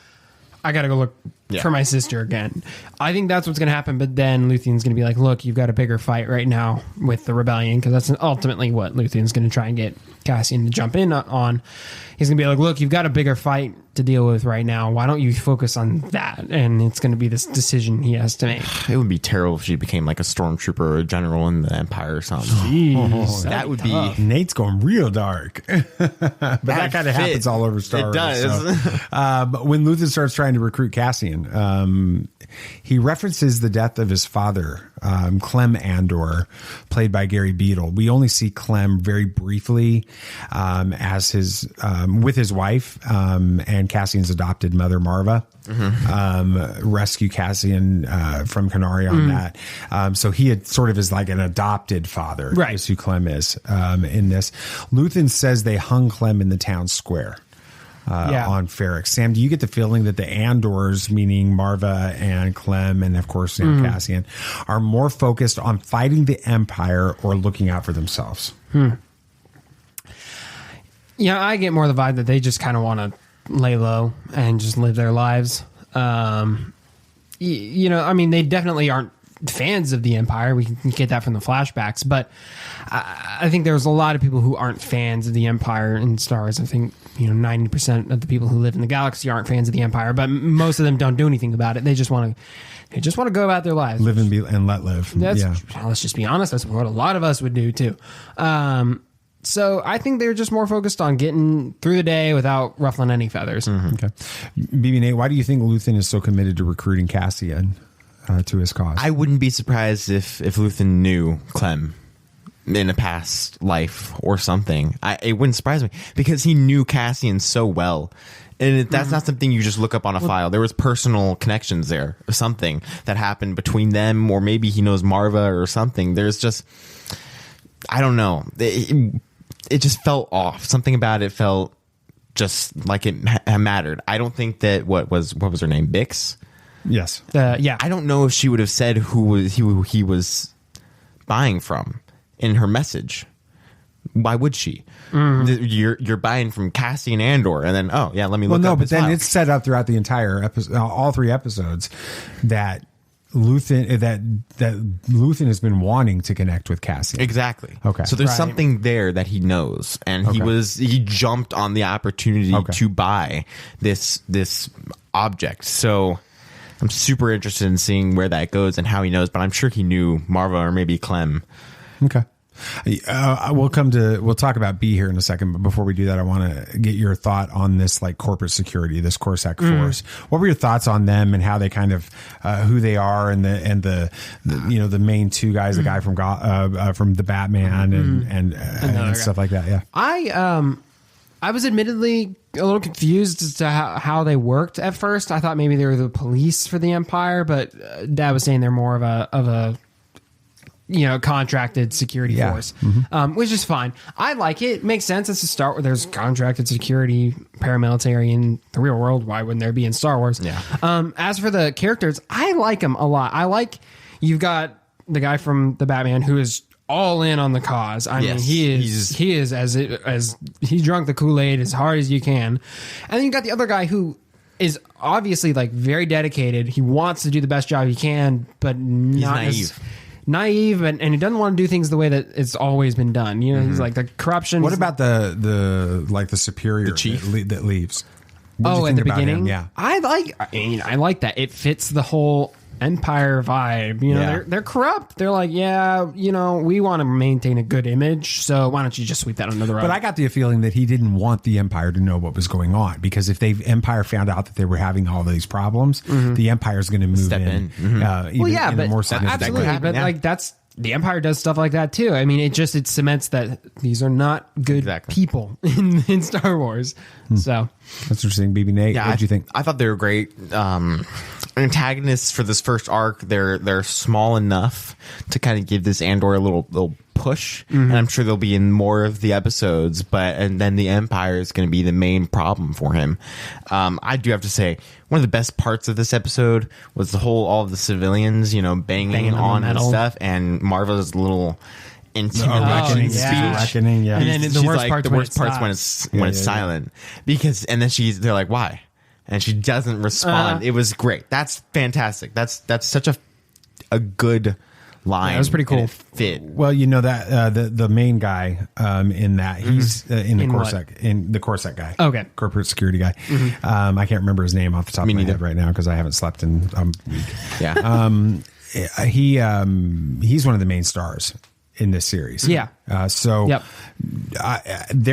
I got to go look for my sister again. I think that's what's going to happen. But then Luthen's going to be like, look, you've got a bigger fight right now with the rebellion, because that's ultimately what Luthen's going to try and get Cassian to jump in on. He's going to be like, look, you've got a bigger fight to deal with right now. Why don't you focus on that? And it's going to be this decision he has to make.
It would be terrible if she became like a stormtrooper or a general in the Empire or something.
Jeez,
that would be...
Nate's going real dark. But that kind of happens all over Star Wars. It
does.
So. But when Luthen starts trying to recruit Cassian, he references the death of his father, Clem Andor, played by Gary Beadle. We only see Clem very briefly as his with his wife and Cassian's adopted mother, Marva. Rescue Cassian from Kenari on that. So he had sort of is like an adopted father, is who Clem is in this. Luthen says they hung Clem in the town square. On Ferrix. Sam, do you get the feeling that the Andors, meaning Marva and Clem and of course Cassian, are more focused on fighting the Empire or looking out for themselves?
Yeah, I get more the vibe that they just kind of want to lay low and just live their lives. I mean, they definitely aren't fans of the Empire. We can get that from the flashbacks, but I think there's a lot of people who aren't fans of the Empire in Star Wars. I think 90% of the people who live in the galaxy aren't fans of the Empire, but most of them don't do anything about it. They just want to go about their lives,
live and let live.
Let's just be honest. That's what a lot of us would do too. So I think they're just more focused on getting through the day without ruffling any feathers.
Okay, BB Nate, why do you think Luthen is so committed to recruiting Cassian to his cause?
I wouldn't be surprised if Luthen knew Clem in a past life or something. It wouldn't surprise me, because he knew Cassian so well. And that's not something you just look up on a file. There was personal connections there, or something that happened between them, or maybe he knows Marva or something. There's just, I don't know. It just felt off. Something about it felt just like it mattered. I don't think that what was her name? Bix?
Yes.
Yeah.
I don't know if she would have said who he was buying from in her message. Why would she? You're buying from Cassian Andor, and then let me look.
Well, no,
up
but then
file.
it's set up throughout the entire episode, all 3 episodes, that Luthen that Luthen has been wanting to connect with Cassian.
Exactly.
Okay.
So there's something there that he knows, and he jumped on the opportunity to buy this object. So I'm super interested in seeing where that goes and how he knows, but I'm sure he knew Marva or maybe Clem.
Okay. We'll talk about B here in a second, but before we do that, I want to get your thought on this like corporate security, this Corsac force. What were your thoughts on them and how they kind of who they are and the the main two guys, the guy from the Batman and stuff like that? Yeah,
I was admittedly a little confused as to how they worked at first. I thought maybe they were the police for the Empire, but Dad was saying they're more of a contracted security force, which is fine. I like it. It makes sense. It's a start where there's contracted security, paramilitary in the real world. Why wouldn't there be in Star Wars? Yeah. As for the characters, I like them a lot. I like you've got the guy from the Batman who is all in on the cause. I mean, he is as he drunk the Kool-Aid as hard as you can. And then you got the other guy who is obviously like very dedicated. He wants to do the best job he can, but not naive and he doesn't want to do things the way that it's always been done. He's like the corruption.
What about the superior, the chief that leaves?
At the beginning,
him? Yeah,
I like that. It fits the whole Empire vibe. They're corrupt. They're like, we want to maintain a good image, so why don't you just sweep that under the rug?
But I got the feeling that he didn't want the Empire to know what was going on, because if the Empire found out that they were having all these problems, the Empire is going to move
Step in.
In a more significant
absolutely.
way.
But like that's the Empire does stuff like that too. I mean, it cements that these are not good people in Star Wars. So
that's interesting. BB Nate, what did you think?
I thought they were great. Antagonists for this first arc. They're small enough to kind of give this Andor a little push, and I'm sure they'll be in more of the episodes. And then the Empire is going to be the main problem for him. I do have to say, one of the best parts of this episode was all of the civilians, banging on and stuff, and Marva's little intimidation speech.
And then the worst part's
when it's silent, because they're like, why? And she doesn't respond. It was great. That's fantastic. That's such a good line.
That was pretty cool.
It fit.
Well, that the main guy in that he's in the Corsac, in the Corsac guy.
Okay,
corporate security guy. I can't remember his name off the top of my head right now because I haven't slept in a week.
Yeah.
He's one of the main stars in this series.
Yeah.
They're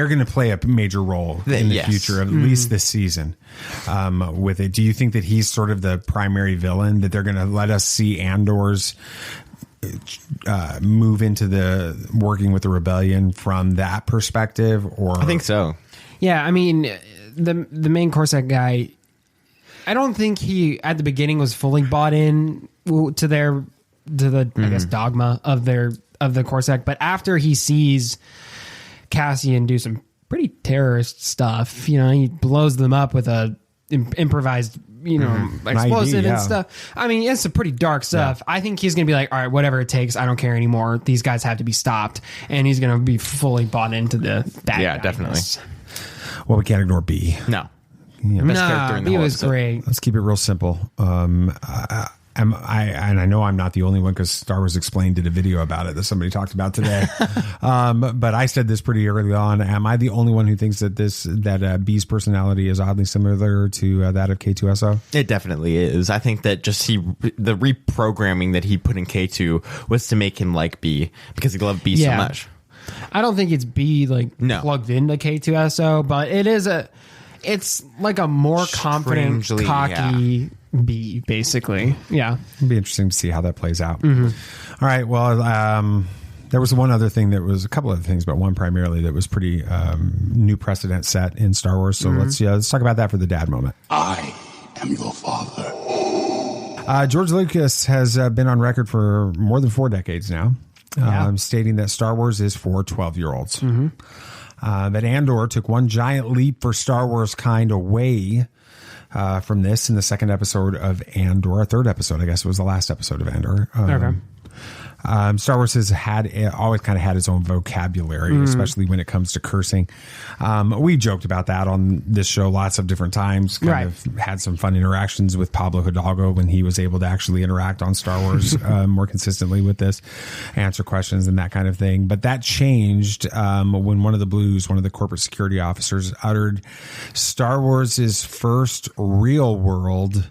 going to play a major role in the future, at least this season. With it, do you think that he's sort of the primary villain, that they're going to let us see Andor's move into the working with the rebellion from that perspective? Or
I think so.
Yeah, I mean, the main Corsac guy, I don't think he at the beginning was fully bought in to the I guess dogma of the Corsac, but after he sees Cassian do some pretty terrorist stuff, he blows them up with a improvised explosive and stuff. I mean, it's some pretty dark stuff. I think he's gonna be like, all right, whatever it takes, I don't care anymore, these guys have to be stopped, and he's gonna be fully bought into the bad guy.
Definitely.
Well, we can't ignore B.
No. Best character in the
B
whole
was
episode.
great.
Let's keep it real simple. I know I'm not the only one, because Star Wars Explained did a video about it that somebody talked about today. But I said this pretty early on. Am I the only one who thinks that B's personality is oddly similar to that of K2SO?
It definitely is. I think that just the reprogramming that he put in K2 was to make him like B, because he loved B so much.
I don't think it's B plugged into K2SO, but it's like a more confident,
Strangely,
cocky B, basically. Yeah.
It'll be interesting to see how that plays out. All right. Well, there was one other thing, a couple other things, but one primarily that was pretty new precedent set in Star Wars. So let's talk about that for the dad moment.
I am your father.
George Lucas has been on record for more than 4 decades now, stating that Star Wars is for 12-year-olds. That Andor took one giant leap for Star Wars kind away from this in the second episode of Andor, third episode, I guess it was the last episode of Andor. Star Wars has always kind of had its own vocabulary, especially when it comes to cursing. We joked about that on this show lots of different times. Kind of had some fun interactions with Pablo Hidalgo when he was able to actually interact on Star Wars more consistently with this, answer questions and that kind of thing. But that changed when one of the corporate security officers uttered Star Wars' first real world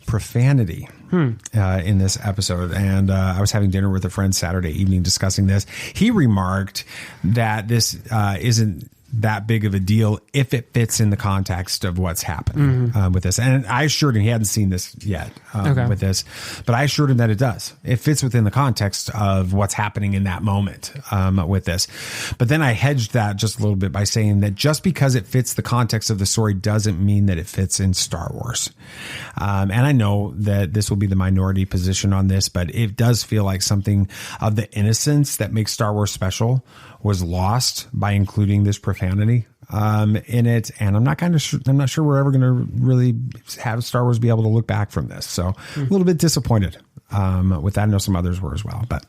profanity in this episode. And I was having dinner with a friend Saturday evening discussing this. He remarked that this isn't that big of a deal if it fits in the context of what's happening with this. And I assured him, he hadn't seen this yet with this, but I assured him that it does. It fits within the context of what's happening in that moment with this. But then I hedged that just a little bit by saying that just because it fits the context of the story doesn't mean that it fits in Star Wars. And I know that this will be the minority position on this, but it does feel like something of the innocence that makes Star Wars special was lost by including this profanity in it, and I'm not sure we're ever going to really have Star Wars be able to look back from this. So a little bit disappointed with that. I know some others were as well, but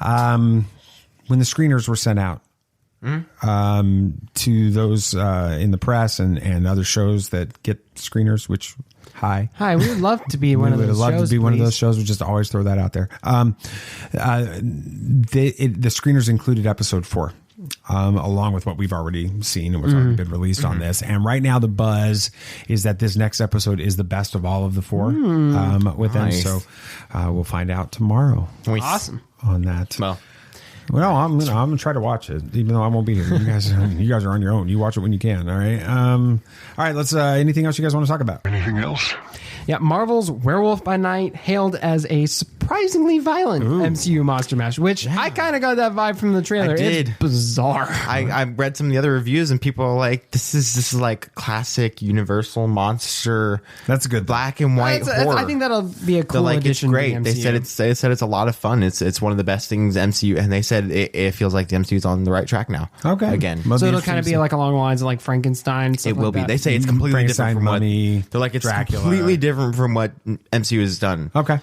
when the screeners were sent out to those in the press and other shows that get screeners, which Hi, we would love to be one of those shows. We would love to be one of those shows. We just always throw that out there. The screeners included episode 4, along with what we've already seen and what's already been released on this. And right now, the buzz is that this next episode is the best of all of the 4 with them. So we'll find out tomorrow.
Awesome
on that. Well, I'm gonna try to watch it, even though I won't be here. You guys are on your own. You watch it when you can. All right. All right. Let's. Anything else you guys want to talk about?
Anything else?
Yeah, Marvel's Werewolf by Night hailed as a surprisingly violent MCU monster mash, which I kind of got that vibe from the trailer.
I did.
It's bizarre.
I read some of the other reviews and people are like, this is like classic Universal monster.
That's a good
black and white horror.
I think that'll be a cool addition.
It's great.
To the MCU.
They said it's a lot of fun. It's one of the best things MCU, and they said it feels like the MCU's on the right track now.
Okay.
Again,
so it'll kind of be like along the lines of like Frankenstein.
It will be. They say it's completely different from
Mummy,
what they're like. It's
Dracula.
completely different from what MCU has done.
Okay.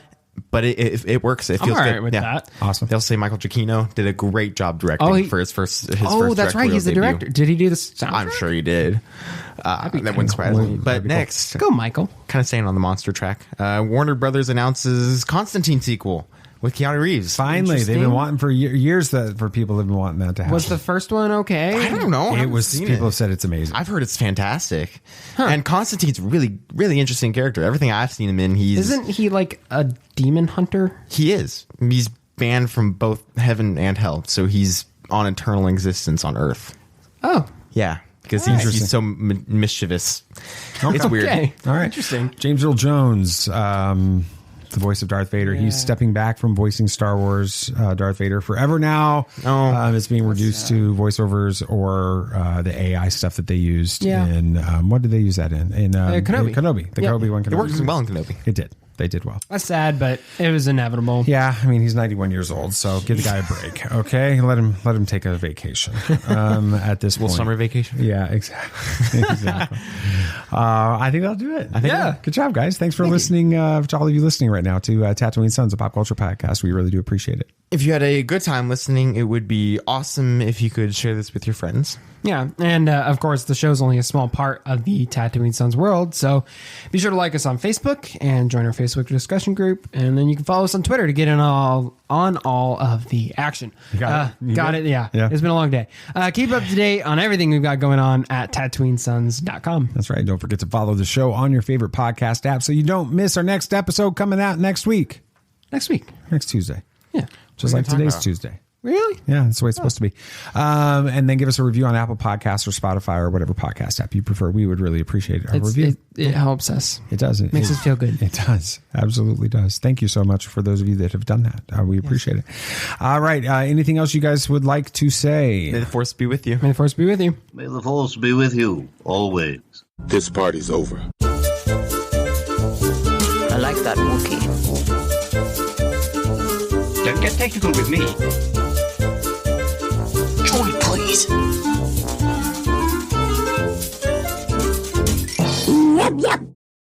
But it works. It feels good.
With that.
Awesome.
They'll say Michael Giacchino did a great job directing for his first.
That's right. He's the director. Did he do the soundtrack?
I'm sure he did. That wouldn't surprise me. But next,
go Michael.
Kind of staying on the monster track. Warner Brothers announces Constantine sequel with Keanu Reeves.
Finally, they've been wanting for years for people have been wanting that to happen.
Was the first one okay?
I don't know.
People have said it's amazing.
I've heard it's fantastic. And Constantine's really, really interesting character. Everything I've seen him in,
isn't he like a demon hunter?
He is. He's banned from both heaven and hell, so he's on eternal existence on Earth.
Oh,
yeah. Because he's so mischievous.
Okay.
It's weird.
All right.
Interesting.
James Earl Jones, the voice of Darth Vader. He's stepping back from voicing Star Wars Darth Vader forever now. It's being reduced to voiceovers or the AI stuff that they used in what did they use that in
Kenobi.
Kenobi. The Obi-Wan Kenobi.
It works well in Kenobi.
It did. They did well.
That's sad, but it was inevitable.
Yeah, I mean he's 91 years old, so give the guy a break, okay? Let him take a vacation at this point.
Summer vacation.
Yeah, exactly. I think that'll do it. Good job, guys. Thanks for listening. To all of you listening right now to Tatooine Sons, a pop culture podcast. We really do appreciate it.
If you had a good time listening, it would be awesome if you could share this with your friends.
Yeah, and of course, the show's only a small part of the Tatooine Sons world, so be sure to like us on Facebook and join our Facebook discussion group, and then you can follow us on Twitter to get in on all of the action.
Got it?
Yeah. It's been a long day. Keep up to date on everything we've got going on at TatooineSons.com.
That's right. Don't forget to follow the show on your favorite podcast app so you don't miss our next episode coming out next week.
Next Tuesday. Yeah.
Just like today's Tuesday.
Really?
Yeah, that's the way it's supposed to be. And then give us a review on Apple Podcasts or Spotify or whatever podcast app you prefer. We would really appreciate a review.
It helps us.
It does. It
makes us feel good.
It does. Absolutely does. Thank you so much for those of you that have done that. We appreciate it. All right. Anything else you guys would like to say?
May the Force be with you.
May the Force be with you.
May the Force be with you always.
This party's over.
I like that Wookiee.
Don't get technical with me.
Join, please.